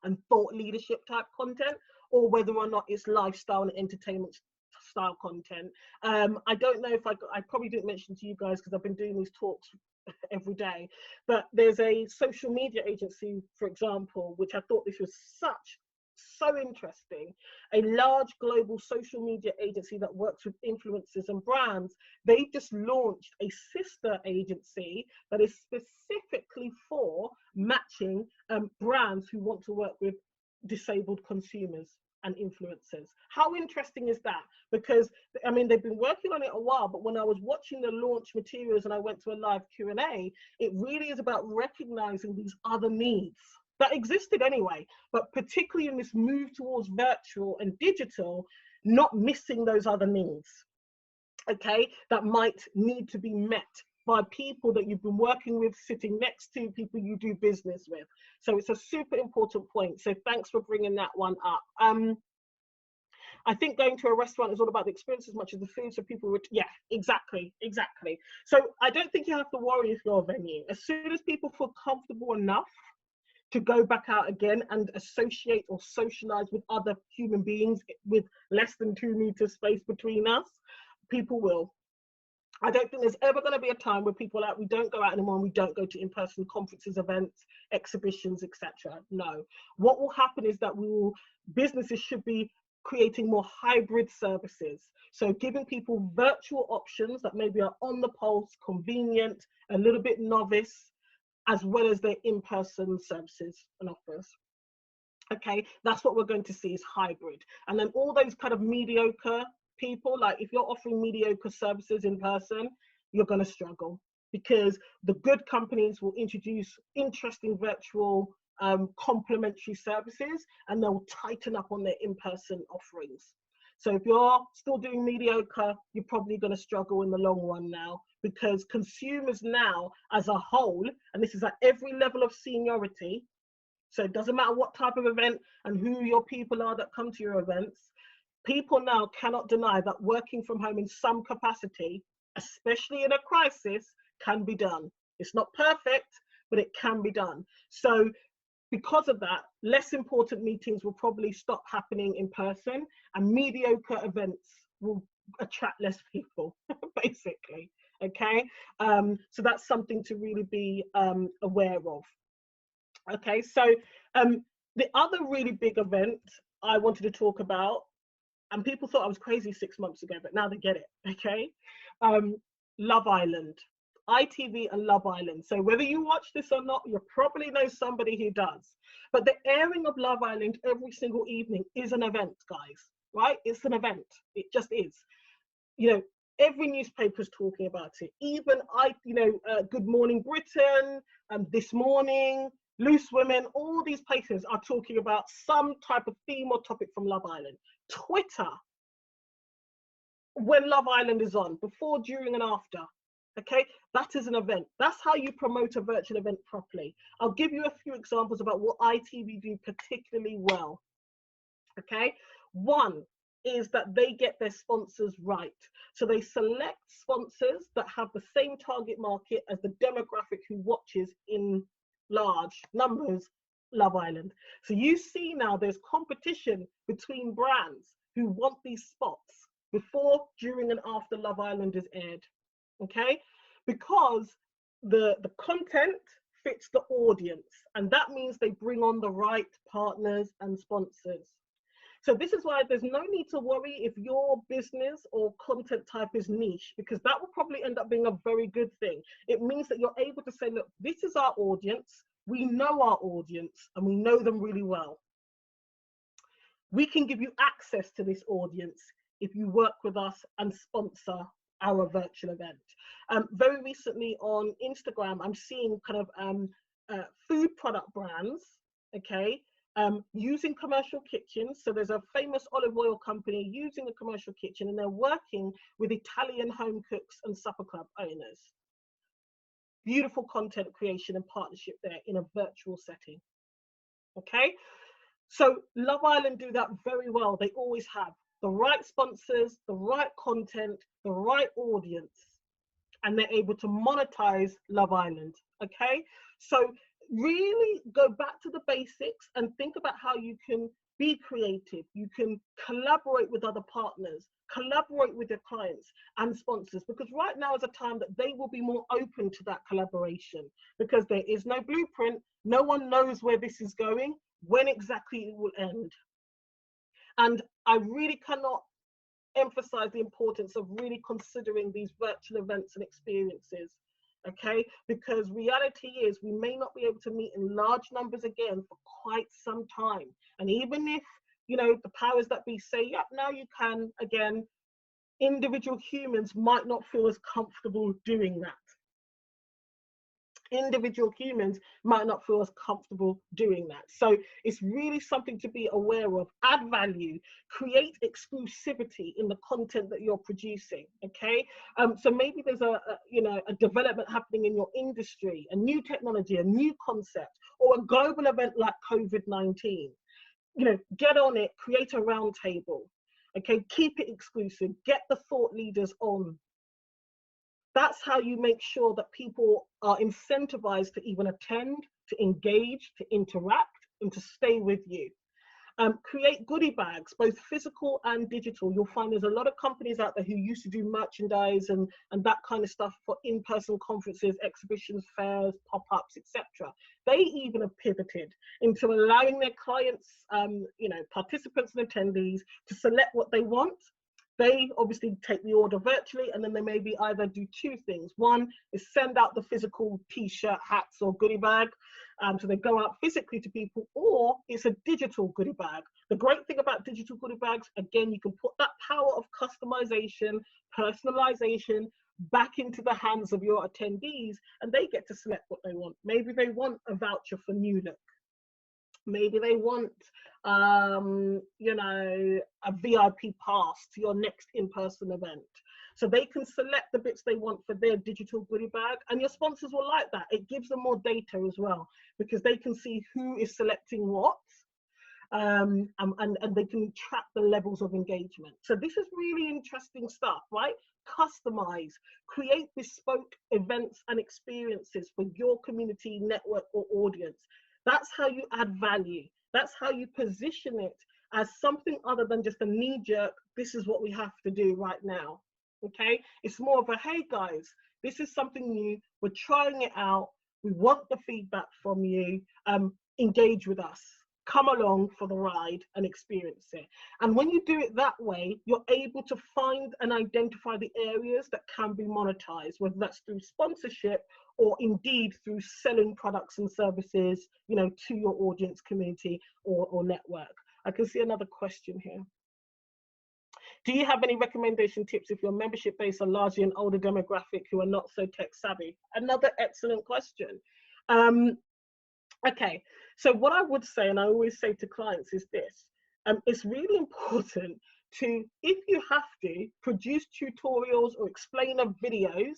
and thought leadership type content, or whether or not it's lifestyle and entertainment style content. I don't know if I probably didn't mention to you guys, because I've been doing these talks every day, but there's a social media agency, for example, which I thought this was so interesting. A large global social media agency that works with influencers and brands. They just launched a sister agency that is specifically for matching brands who want to work with disabled consumers and influencers. How interesting is that? Because I mean, they've been working on it a while, but when I was watching the launch materials and I went to a live Q&A, it really is about recognizing these other needs that existed anyway, but particularly in this move towards virtual and digital, not missing those other needs, okay, that might need to be met by people that you've been working with, sitting next to, people you do business with. So it's a super important point. So thanks for bringing that one up. I think going to a restaurant is all about the experience as much as the food. So people would, yeah, exactly. So I don't think you have to worry if you're a venue. As soon as people feel comfortable enough to go back out again and associate or socialize with other human beings with less than 2 meters space between us, people will. I don't think there's ever going to be a time where people are like, we don't go out anymore and we don't go to in-person conferences, events, exhibitions, etc. No. What will happen is that businesses should be creating more hybrid services. So giving people virtual options that maybe are on the pulse, convenient, a little bit novice, as well as their in-person services and offers. Okay, that's what we're going to see, is hybrid. And then all those kind of mediocre people, like if you're offering mediocre services in person, you're going to struggle, because the good companies will introduce interesting virtual complementary services, and they'll tighten up on their in-person offerings. So if you're still doing mediocre, you're probably going to struggle in the long run now, because consumers now as a whole, and this is at every level of seniority, so it doesn't matter what type of event and who your people are that come to your events, people now cannot deny that working from home in some capacity, especially in a crisis, can be done. It's not perfect, but it can be done. So because of that, less important meetings will probably stop happening in person, and mediocre events will attract less people, basically. Okay, so that's something to really be aware of. Okay, so the other really big event I wanted to talk about, and people thought I was crazy 6 months ago, but now they get it, okay? Love Island, ITV and Love Island. So whether you watch this or not, you probably know somebody who does. But the airing of Love Island every single evening is an event, guys, right? It's an event, it just is. You know, every newspaper's talking about it. Even Good Morning Britain, This Morning, Loose Women, all these places are talking about some type of theme or topic from Love Island. Twitter, when Love Island is on, before, during, and after. Okay, that is an event. That's how you promote a virtual event properly. I'll give you a few examples about what ITV do particularly well. Okay, one is that they get their sponsors right. So they select sponsors that have the same target market as the demographic who watches in large numbers Love Island. So you see now there's competition between brands who want these spots before, during, and after Love Island is aired. Okay, because the content fits the audience. And that means they bring on the right partners and sponsors. So this is why there's no need to worry if your business or content type is niche, because that will probably end up being a very good thing. It means that you're able to say, look, this is our audience. We know our audience and we know them really well. We can give you access to this audience if you work with us and sponsor our virtual event. Very recently on Instagram, I'm seeing kind of food product brands, okay, using commercial kitchens. So there's a famous olive oil company using a commercial kitchen, and they're working with Italian home cooks and supper club owners. Beautiful content creation and partnership there in a virtual setting. Okay, so Love Island do that very well. They always have the right sponsors, the right content, the right audience, and they're able to monetize Love Island. Okay, so really go back to the basics and think about how you can be creative. You can collaborate with other partners, collaborate with your clients and sponsors, because right now is a time that they will be more open to that collaboration, because there is no blueprint. No one knows where this is going, when exactly it will end. And I really cannot emphasize the importance of really considering these virtual events and experiences, okay? Because reality is we may not be able to meet in large numbers again for quite some time. And even if, you know, the powers that be say, yep, now you can again, individual humans might not feel as comfortable doing that. Individual humans might not feel as comfortable doing that. So it's really something to be aware of. Add value, create exclusivity in the content that you're producing. Okay, so maybe there's a development happening in your industry, a new technology, a new concept, or a global event like COVID-19. You know, get on it, create a roundtable. Okay, keep it exclusive, get the thought leaders on. That's how you make sure that people are incentivized to even attend, to engage, to interact, and to stay with you. Create goodie bags, both physical and digital. You'll find there's a lot of companies out there who used to do merchandise and that kind of stuff for in-person conferences, exhibitions, fairs, pop-ups, etc. They even have pivoted into allowing their clients, participants and attendees to select what they want. They obviously take the order virtually, and then they maybe either do two things. One is send out the physical t-shirt, hats, or goodie bag. So they go out physically to people, or it's a digital goodie bag. The great thing about digital goodie bags, again, you can put that power of customization, personalization back into the hands of your attendees, and they get to select what they want. Maybe they want a voucher for New Look. Maybe they want, a VIP pass to your next in-person event. So they can select the bits they want for their digital goodie bag, and your sponsors will like that. It gives them more data as well, because they can see who is selecting what, and they can track the levels of engagement. So this is really interesting stuff, right? Customize, create bespoke events and experiences for your community, network, or audience. That's how you add value. That's how you position it as something other than just a knee-jerk, this is what we have to do right now, okay? It's more of a, hey guys, this is something new, we're trying it out, we want the feedback from you, engage with us, come along for the ride and experience it. And when you do it that way, you're able to find and identify the areas that can be monetized, whether that's through sponsorship or indeed through selling products and services, to your audience, community, or network. I can see another question here. Do you have any recommendation tips if your membership base are largely an older demographic who are not so tech savvy? Another excellent question. Okay, so what I would say, and I always say to clients, is this. It's really important to, if you have to, produce tutorials or explainer videos,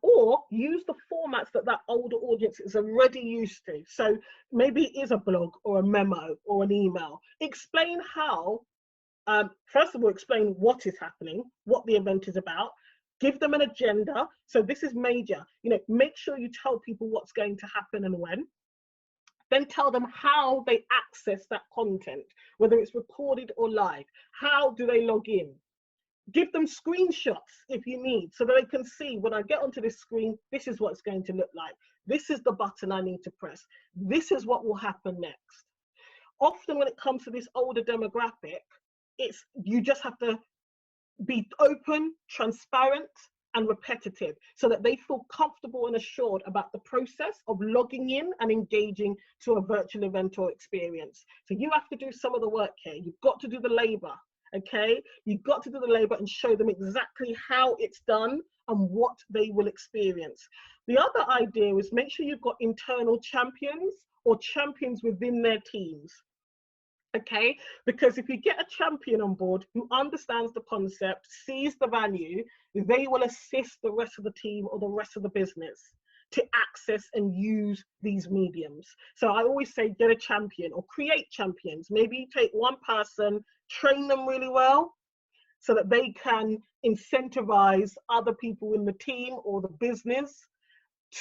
or use the formats that older audience is already used to. So maybe it is a blog or a memo or an email. Explain how, first of all, explain what is happening, what the event is about. Give them an agenda. So this is major. Make sure you tell people what's going to happen and when. Then tell them how they access that content, whether it's recorded or live. How do they log in? Give them screenshots if you need, so that they can see, when I get onto this screen, this is what it's going to look like. This is the button I need to press. This is what will happen next. Often when it comes to this older demographic, you just have to be open, transparent, and repetitive, so that they feel comfortable and assured about the process of logging in and engaging to a virtual event or experience. So you have to do some of the work here. You've got to do the labor, okay? You've got to do the labor and show them exactly how it's done and what they will experience. The other idea is make sure you've got internal champions or champions within their teams. Okay, because if you get a champion on board who understands the concept, sees the value, they will assist the rest of the team or the rest of the business to access and use these mediums. So I always say get a champion or create champions. Maybe you take one person, train them really well so that they can incentivize other people in the team or the business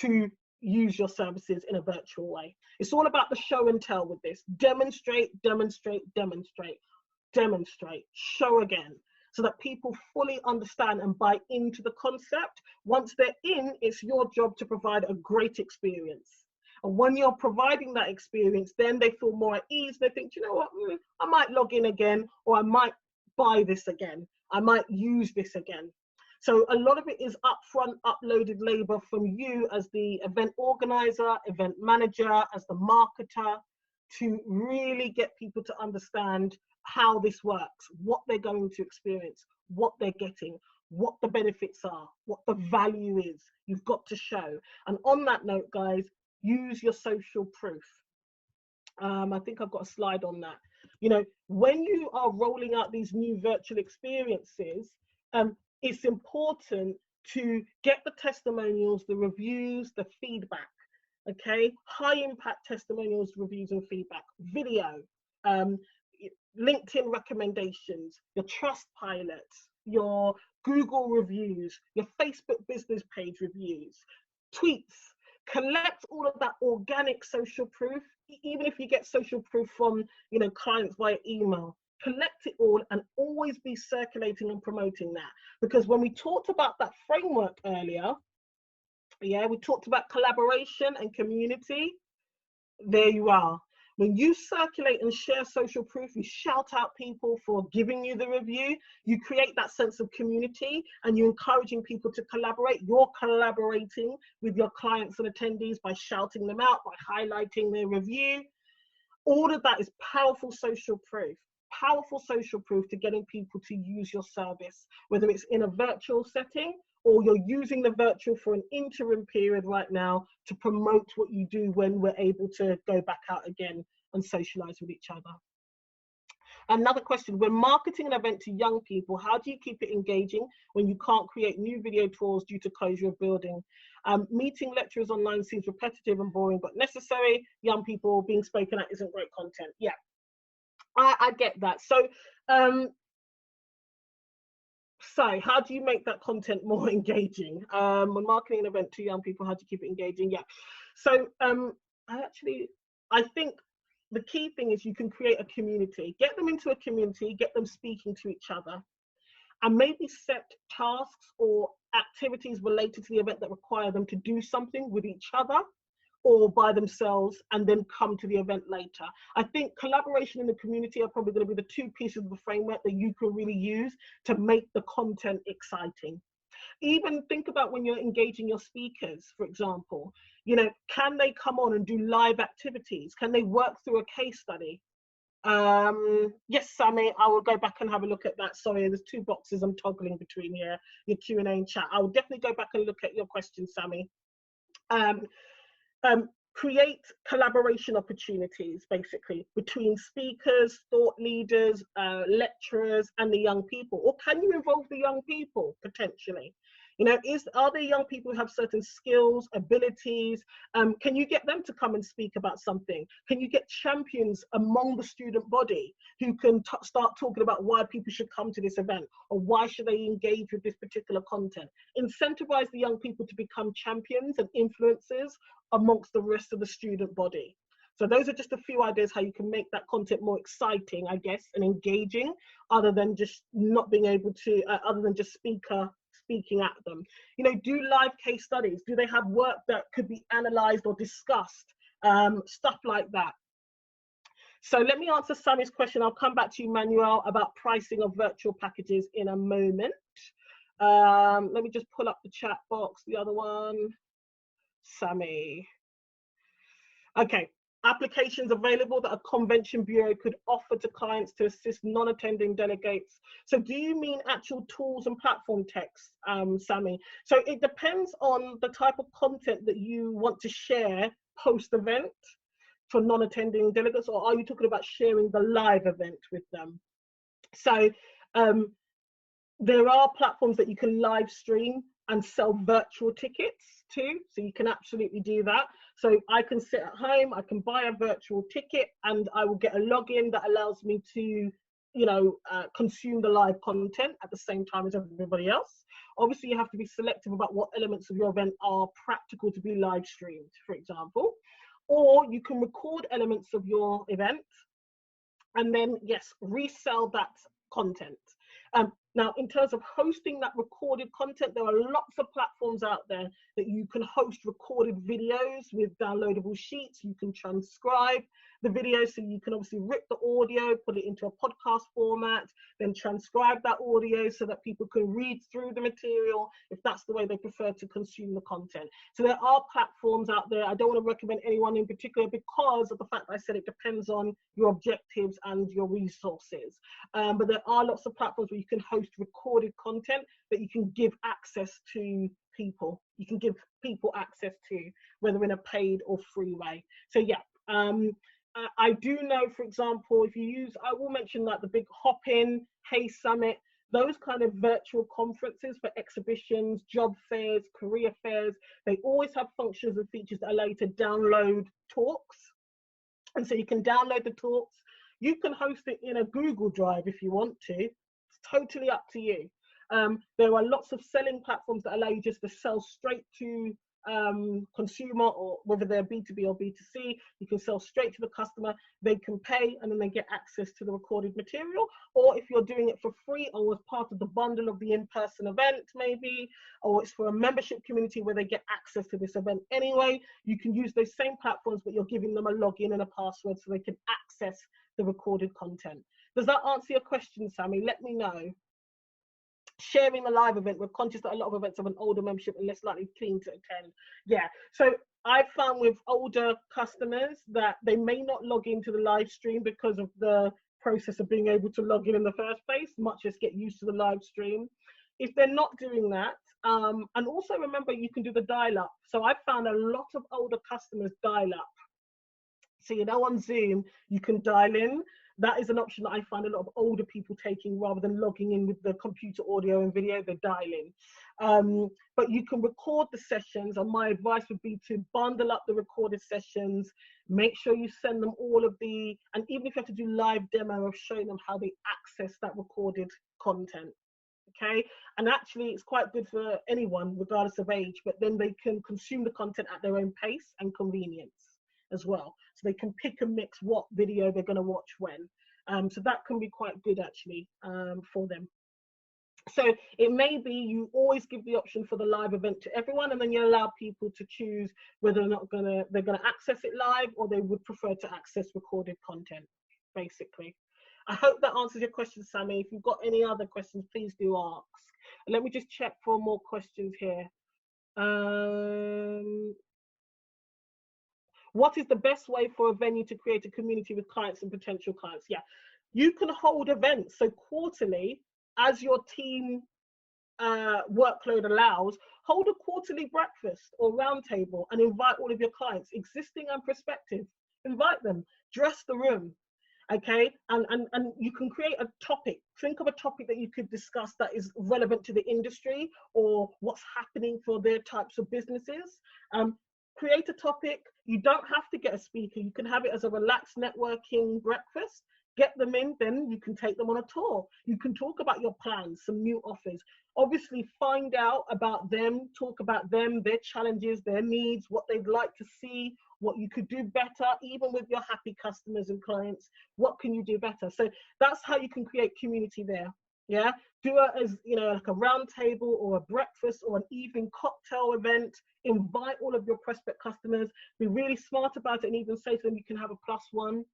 to use your services in a virtual way. It's all about the show and tell with this. Demonstrate, demonstrate, demonstrate, demonstrate, show again, so that people fully understand and buy into the concept. Once they're in, it's your job to provide a great experience. And when you're providing that experience, then they feel more at ease. They think, you know what, I might log in again, or I might buy this again. I might use this again. So a lot of it is upfront uploaded labor from you as the event organizer, event manager, as the marketer, to really get people to understand how this works, what they're going to experience, what they're getting, what the benefits are, what the value is. You've got to show. And on that note, guys, use your social proof. I think I've got a slide on that. You know, when you are rolling out these new virtual experiences, it's important to get the testimonials, the reviews, the feedback, okay? High impact testimonials, reviews, and feedback. Video, LinkedIn recommendations, your Trustpilot, your Google reviews, your Facebook business page reviews, tweets. Collect all of that organic social proof, even if you get social proof from, you know, clients via email. Collect it all and always be circulating and promoting that. Because when we talked about that framework earlier, yeah, we talked about collaboration and community. There you are. When you circulate and share social proof, you shout out people for giving you the review, you create that sense of community, and you're encouraging people to collaborate. You're collaborating with your clients and attendees by shouting them out, by highlighting their review. All of that is powerful social proof. Powerful social proof to getting people to use your service, whether it's in a virtual setting or you're using the virtual for an interim period right now to promote what you do when we're able to go back out again and socialize with each other. Another question, when marketing an event to young people, how do you keep it engaging when you can't create new video tours due to closure of building? Meeting lecturers online seems repetitive and boring, but necessary. Young people being spoken at isn't great content. Yeah. I get that. So how do you make that content more engaging? When marketing an event to young people, how do you keep it engaging? Yeah. So I think the key thing is you can create a community. Get them into a community, get them speaking to each other, and maybe set tasks or activities related to the event that require them to do something with each other or by themselves, and then come to the event later. I think collaboration in the community are probably going to be the two pieces of the framework that you can really use to make the content exciting. Even think about when you're engaging your speakers, for example, you know, can they come on and do live activities? Can they work through a case study? Yes, Sammy, I will go back and have a look at that. Sorry, there's two boxes I'm toggling between here, your Q&A and chat. I will definitely go back and look at your questions, Sammy. Create collaboration opportunities, basically, between speakers, thought leaders, lecturers, and the young people. Or can you involve the young people, potentially? You know, are there young people who have certain skills, abilities? Can you get them to come and speak about something? Can you get champions among the student body who can start talking about why people should come to this event, or why should they engage with this particular content? Incentivize the young people to become champions and influencers amongst the rest of the student body. So those are just a few ideas how you can make that content more exciting, I guess, and engaging, other than just not being able to, other than just speaking at them. You know, do live case studies. Do they have work that could be analyzed or discussed? Stuff like that. So let me answer Sammy's question. I'll come back to you, Manuel, about pricing of virtual packages in a moment. Let me just pull up the chat box, the other one. Sammy. Okay, applications available that a convention bureau could offer to clients to assist non-attending delegates. So do you mean actual tools and platform text, Sammy? So it depends on the type of content that you want to share post-event for non-attending delegates, or are you talking about sharing the live event with them? So there are platforms that you can live stream and sell virtual tickets to, so you can absolutely do that. So I can sit at home, I can buy a virtual ticket, and I will get a login that allows me to, you know, consume the live content at the same time as everybody else. Obviously, you have to be selective about what elements of your event are practical to be live streamed, for example. Or you can record elements of your event and then, yes, resell that content. Now, in terms of hosting that recorded content, there are lots of platforms out there that you can host recorded videos with downloadable sheets. You can transcribe the video, so you can obviously rip the audio, put it into a podcast format, then transcribe that audio so that people can read through the material if that's the way they prefer to consume the content. So there are platforms out there. I don't want to recommend anyone in particular because of the fact that I said it depends on your objectives and your resources. But there are lots of platforms where you can host recorded content that you can give access to people. You can give people access to, whether in a paid or free way. So yeah, I do know, for example, if you use, I will mention like the big Hop-In, Hey Summit, those kind of virtual conferences for exhibitions, job fairs, career fairs, they always have functions and features that allow you to download talks. And so you can download the talks. You can host it in a Google Drive if you want to. It's totally up to you. There are lots of selling platforms that allow you just to sell straight to consumer, or whether they're B2B or B2C. You can sell straight to the customer. They can pay and then they get access to the recorded material. Or if you're doing it for free or as part of the bundle of the in-person event maybe, or it's for a membership community where they get access to this event anyway, you can use those same platforms, but you're giving them a login and a password so they can access the recorded content. Does that answer your question, Sammy? Let me know. Sharing a live event, we're conscious that a lot of events have an older membership and less likely keen to attend. Yeah, so I've found with older customers that they may not log into the live stream because of the process of being able to log in the first place, much as get used to the live stream. If they're not doing that, and also remember you can do the dial-up. So I've found a lot of older customers dial up. So you know, on Zoom, you can dial in. That is an option that I find a lot of older people taking rather than logging in with the computer audio and video, they dial in. But you can record the sessions, and my advice would be to bundle up the recorded sessions, make sure you send them all of the, and even if you have to do live demo of showing them how they access that recorded content. Okay, and actually it's quite good for anyone regardless of age, but then they can consume the content at their own pace and convenience as well, so they can pick and mix what video they're going to watch when. So that can be quite good actually for them. So it may be you always give the option for the live event to everyone, and then you allow people to choose whether or not they're gonna access it live, or they would prefer to access recorded content, basically. I hope that answers your question, Sammy. If you've got any other questions, please do ask. Let me just check for more questions here. What is the best way for a venue to create a community with clients and potential clients? Yeah, you can hold events. So quarterly, as your team workload allows, hold a quarterly breakfast or roundtable and invite all of your clients, existing and prospective. Invite them, dress the room. Okay, and you can create a topic. Think of a topic that you could discuss that is relevant to the industry or what's happening for their types of businesses. Create a topic. You don't have to get a speaker. You can have it as a relaxed networking breakfast. Get them in, then you can take them on a tour. You can talk about your plans, some new offers. Obviously, find out about them, talk about them, their challenges, their needs, what they'd like to see what you could do better, even with your happy customers and clients. What can you do better? So that's how you can create community there. Yeah, do it as, you know, like a round table or a breakfast or an evening cocktail event. Invite all of your prospect customers. Be really smart about it and even say to them you can have a +1.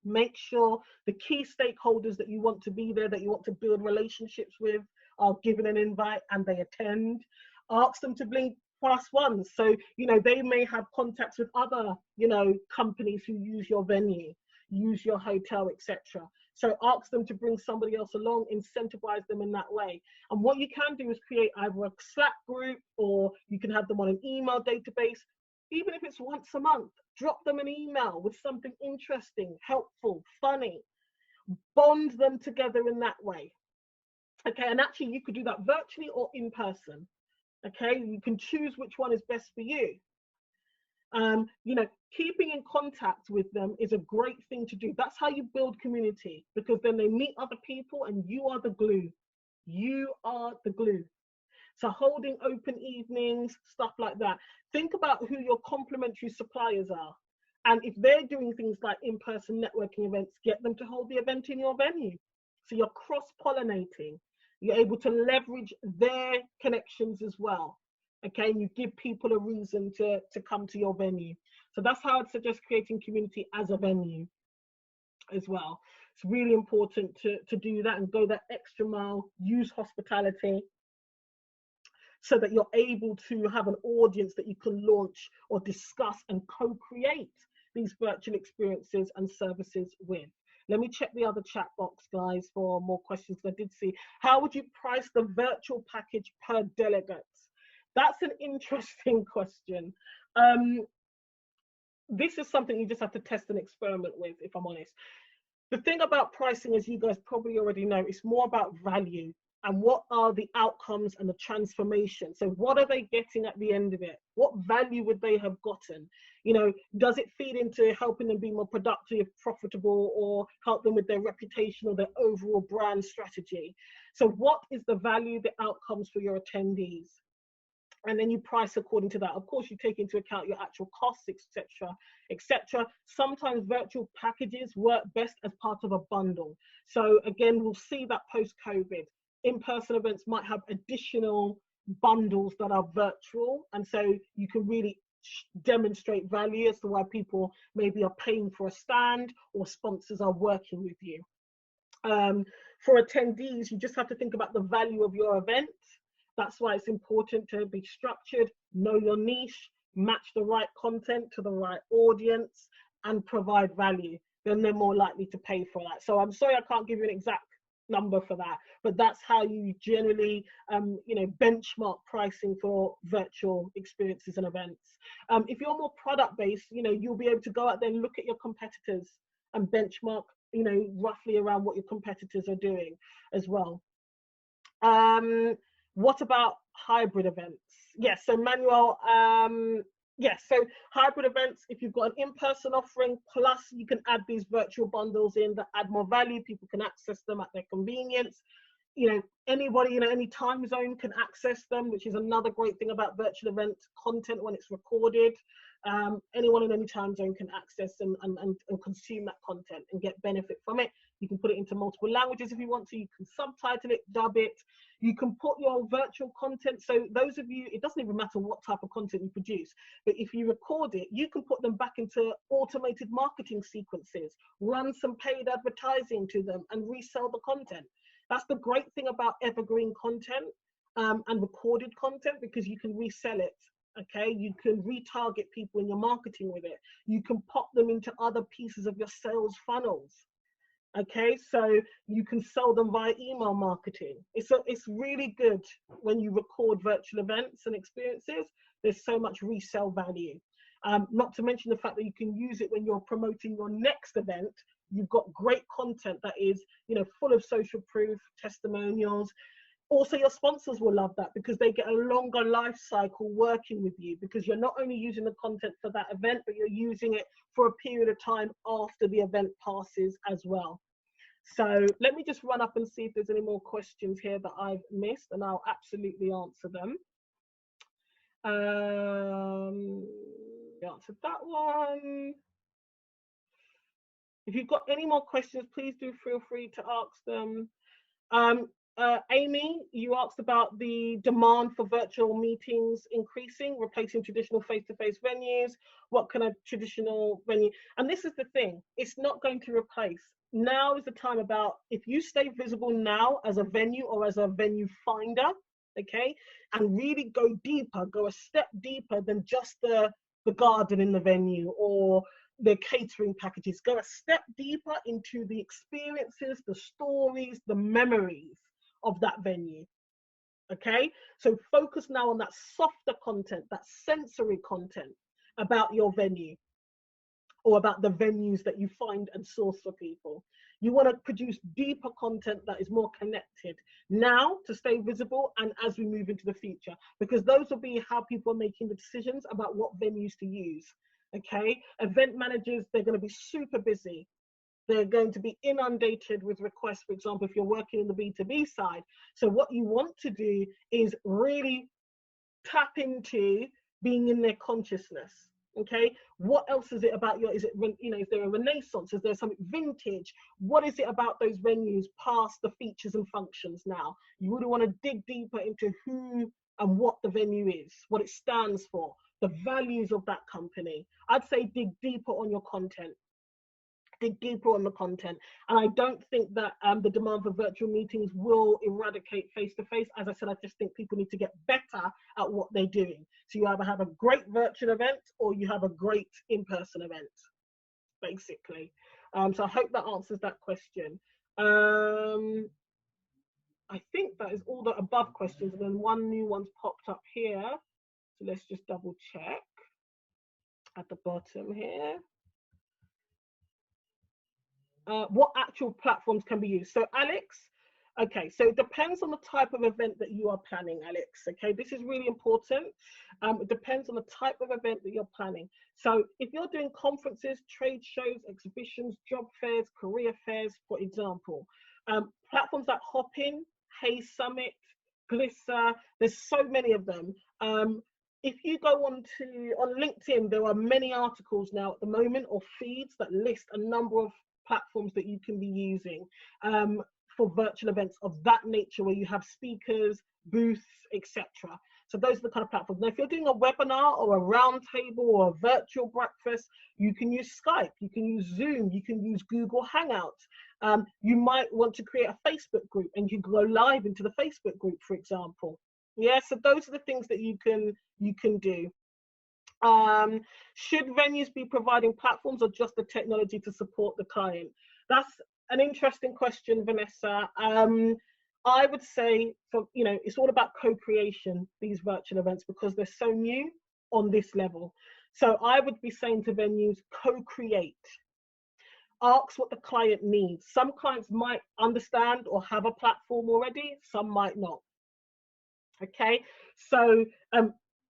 Make sure the key stakeholders that you want to be there, that you want to build relationships with, are given an invite and they attend. Ask them to bring +1s. So, you know, they may have contacts with other, you know, companies who use your venue, use your hotel, etc. So ask them to bring somebody else along, incentivize them in that way. And what you can do is create either a Slack group, or you can have them on an email database. Even if it's once a month, drop them an email with something interesting, helpful, funny. Bond them together in that way. Okay, and actually you could do that virtually or in person. Okay, you can choose which one is best for you. You know, keeping in contact with them is a great thing to do. That's how you build community, because then they meet other people and you are the glue. You are the glue. So holding open evenings, stuff like that. Think about who your complementary suppliers are. And if they're doing things like in-person networking events, get them to hold the event in your venue. So you're cross-pollinating. You're able to leverage their connections as well. Okay, and you give people a reason to come to your venue. So that's how I'd suggest creating community as a venue as well. It's really important to do that and go that extra mile, use hospitality, so that you're able to have an audience that you can launch or discuss and co-create these virtual experiences and services with. Let me check the other chat box, guys, for more questions. I did see, how would you price the virtual package per delegate? That's an interesting question. This is something you just have to test and experiment with, if I'm honest. The thing about pricing, as you guys probably already know, it's more about value and what are the outcomes and the transformation. So what are they getting at the end of it? What value would they have gotten? You know, does it feed into helping them be more productive, profitable, or help them with their reputation or their overall brand strategy? So what is the value, the outcomes for your attendees? And then you price according to that. Of course, you take into account your actual costs, etc., etc. Sometimes virtual packages work best as part of a bundle. So again, we'll see that post-COVID. In-person events might have additional bundles that are virtual, and so you can really demonstrate value as to why people maybe are paying for a stand or sponsors are working with you. For attendees, you just have to think about the value of your event. That's why it's important to be structured, know your niche, match the right content to the right audience, and provide value. Then they're more likely to pay for that. So I'm sorry I can't give you an exact number for that, but that's how you generally you know, benchmark pricing for virtual experiences and events. If you're more product based, you know, you'll be able to go out there and look at your competitors and benchmark, you know, roughly around what your competitors are doing as well. What about hybrid events? Yes, so Manuel, yes, so hybrid events, if you've got an in-person offering, plus you can add these virtual bundles in that add more value, people can access them at their convenience. You know, anybody, you know, any time zone can access them, which is another great thing about virtual event content when it's recorded. Anyone in any time zone can access and consume that content and get benefit from it. You can put it into multiple languages if you want to. You can subtitle it, dub it. You can put your virtual content. So those of you, it doesn't even matter what type of content you produce, but if you record it, you can put them back into automated marketing sequences, run some paid advertising to them and resell the content. That's the great thing about evergreen content and recorded content, because you can resell it. Okay, you can retarget people in your marketing with it. You can pop them into other pieces of your sales funnels. Okay, so you can sell them via email marketing. It's really good when you record virtual events and experiences. There's so much resale value. Not to mention the fact that you can use it when you're promoting your next event. You've got great content that is, you know, full of social proof, testimonials. Also, your sponsors will love that because they get a longer life cycle working with you, because you're not only using the content for that event, but you're using it for a period of time after the event passes as well. So let me just run up and see if there's any more questions here that I've missed, and I'll absolutely answer them. we answered that one. If you've got any more questions, please do feel free to ask them. Amy, you asked about the demand for virtual meetings increasing, replacing traditional face-to-face venues. What can a traditional venue? And this is the thing, it's not going to replace. Now is the time about, if you stay visible now as a venue or as a venue finder, okay, and really go deeper, go a step deeper than just the garden in the venue or the catering packages, go a step deeper into the experiences, the stories, the memories of that venue. Okay, so focus now on that softer content, that sensory content about your venue or about the venues that you find and source for people. You want to produce deeper content that is more connected now to stay visible and as we move into the future, because those will be how people are making the decisions about what venues to use. Okay, event managers, they're going to be super busy. They're going to be inundated with requests, for example, if you're working in the B2B side. So what you want to do is really tap into being in their consciousness. Okay, what else is it about your, is it, you know, is there a renaissance, is there something vintage? What is it about those venues past the features and functions now? You really want to dig deeper into who and what the venue is, what it stands for, the values of that company. I'd say dig deeper on your content. Dig deeper on the content. And I don't think that the demand for virtual meetings will eradicate face-to-face. As I said, I just think people need to get better at what they're doing. So you either have a great virtual event or you have a great in-person event, basically. So I hope that answers that question. I think that is all the above questions, and then one new one's popped up here. So let's just double check at the bottom here. What actual platforms can be used? So Alex, okay, so it depends on the type of event that you are planning, Alex. Okay, this is really important. It depends on the type of event that you're planning. So if you're doing conferences, trade shows, exhibitions, job fairs, career fairs, for example, platforms like Hopin, Hey Summit, Glisser, there's so many of them. If you go on LinkedIn, there are many articles now at the moment, or feeds that list a number of platforms that you can be using for virtual events of that nature, where you have speakers, booths, etc. So those are the kind of platforms. Now, if you're doing a webinar or a roundtable or a virtual breakfast, you can use Skype, you can use Zoom, you can use Google Hangouts. You might want to create a Facebook group and you go live into the Facebook group, for example. Yeah, so those are the things that you can do. Should venues be providing platforms or just the technology to support the client? That's an interesting question, Vanessa. I would say, it's all about co-creation, these virtual events, because they're so new on this level. So I would be saying to venues, co-create. Ask what the client needs. Some clients might understand or have a platform already, some might not. Okay, so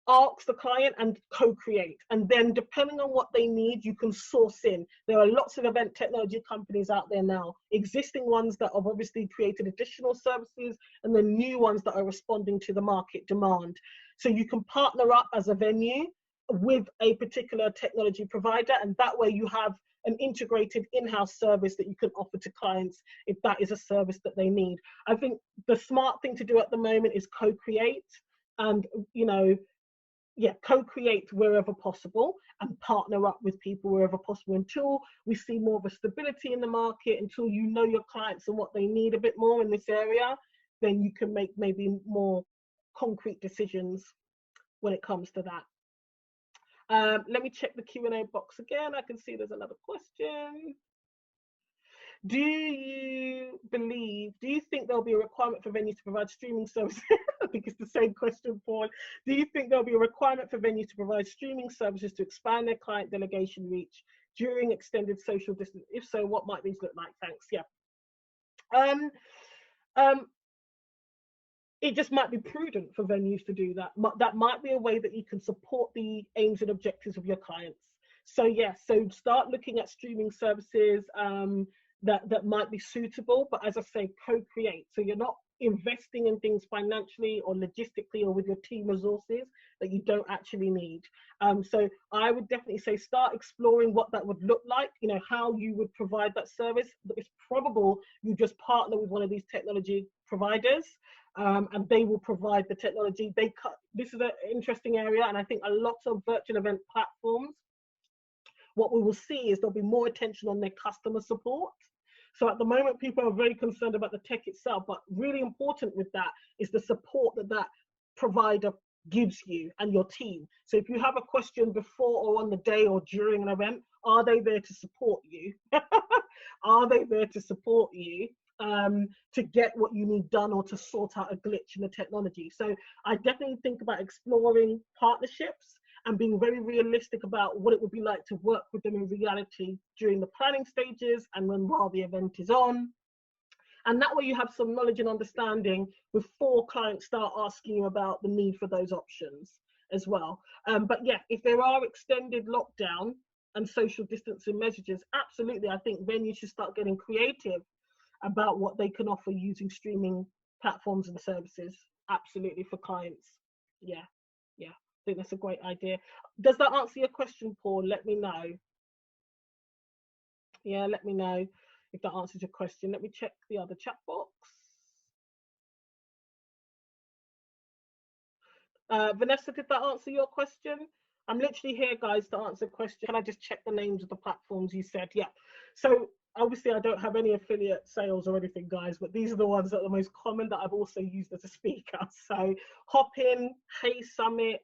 ask the client and co-create, and then depending on what they need, you can source in. There are lots of event technology companies out there now, existing ones that have obviously created additional services, and then new ones that are responding to the market demand. So you can partner up as a venue with a particular technology provider, and that way you have an integrated in-house service that you can offer to clients if that is a service that they need. I think the smart thing to do at the moment is co-create, and co-create wherever possible and partner up with people wherever possible until we see more of a stability in the market, until you know your clients and what they need a bit more in this area. Then you can make maybe more concrete decisions when it comes to that. Let me check the Q&A box again. I can see there's another question. Do you think there'll be a requirement for venues to provide streaming services? I think it's the same question, Paul. Do you think there'll be a requirement for venues to provide streaming services to expand their client delegation reach during extended social distance? If so, what might these look like? Thanks. Yeah. It just might be prudent for venues to do that. That might be a way that you can support the aims and objectives of your clients. So yes, so start looking at streaming services that might be suitable, but as I say, co-create. So you're not investing in things financially or logistically or with your team resources that you don't actually need. So I would definitely say start exploring what that would look like, you know, how you would provide that service. It's probable you just partner with one of these technology providers, and they will provide the technology. This is an interesting area, and I think a lot of virtual event platforms, what we will see is there'll be more attention on their customer support. So at the moment, people are very concerned about the tech itself, but really important with that is the support that that provider gives you and your team. So if you have a question before or on the day or during an event, are they there to support you? Are they there to support you to get what you need done or to sort out a glitch in the technology? So I definitely think about exploring partnerships and being very realistic about what it would be like to work with them in reality during the planning stages and while the event is on. And that way you have some knowledge and understanding before clients start asking you about the need for those options as well. But yeah, if there are extended lockdown and social distancing measures, absolutely, I think venues should start getting creative about what they can offer using streaming platforms and services, absolutely, for clients. Yeah, yeah, I think that's a great idea. Does that answer your question, Paul? Let me know. Yeah, let me know if that answers your question. Let me check the other chat box. Vanessa, did that answer your question? I'm literally here, guys, to answer questions. Can I just check the names of the platforms you said? Yeah. So obviously I don't have any affiliate sales or anything, guys, but these are the ones that are the most common that I've also used as a speaker. So Hopin, Hey Summit,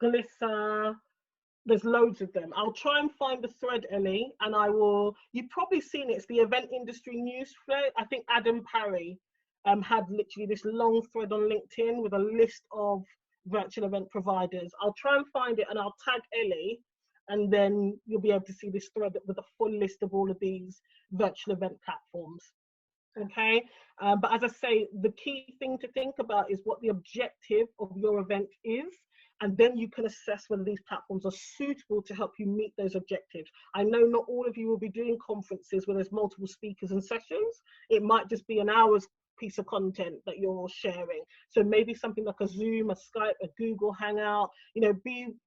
Glissa, there's loads of them. I'll try and find the thread, Ellie, and I will, you've probably seen it, it's the event industry news thread. I think Adam Parry had literally this long thread on LinkedIn with a list of virtual event providers. I'll try and find it and I'll tag Ellie, and then you'll be able to see this thread with a full list of all of these virtual event platforms. Okay, but as I say, the key thing to think about is what the objective of your event is, and then you can assess whether these platforms are suitable to help you meet those objectives. I know not all of you will be doing conferences where there's multiple speakers and sessions. It might just be an hour's piece of content that you're sharing. So maybe something like a Zoom, a Skype, a Google Hangout, you know,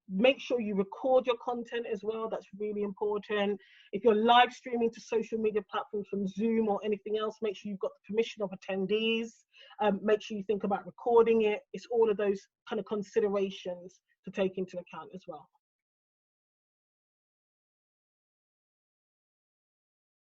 make sure you record your content as well. That's really important. If you're live streaming to social media platforms from Zoom or anything else, make sure you've got the permission of attendees. Make sure you think about recording it. It's all of those kind of considerations to take into account as well.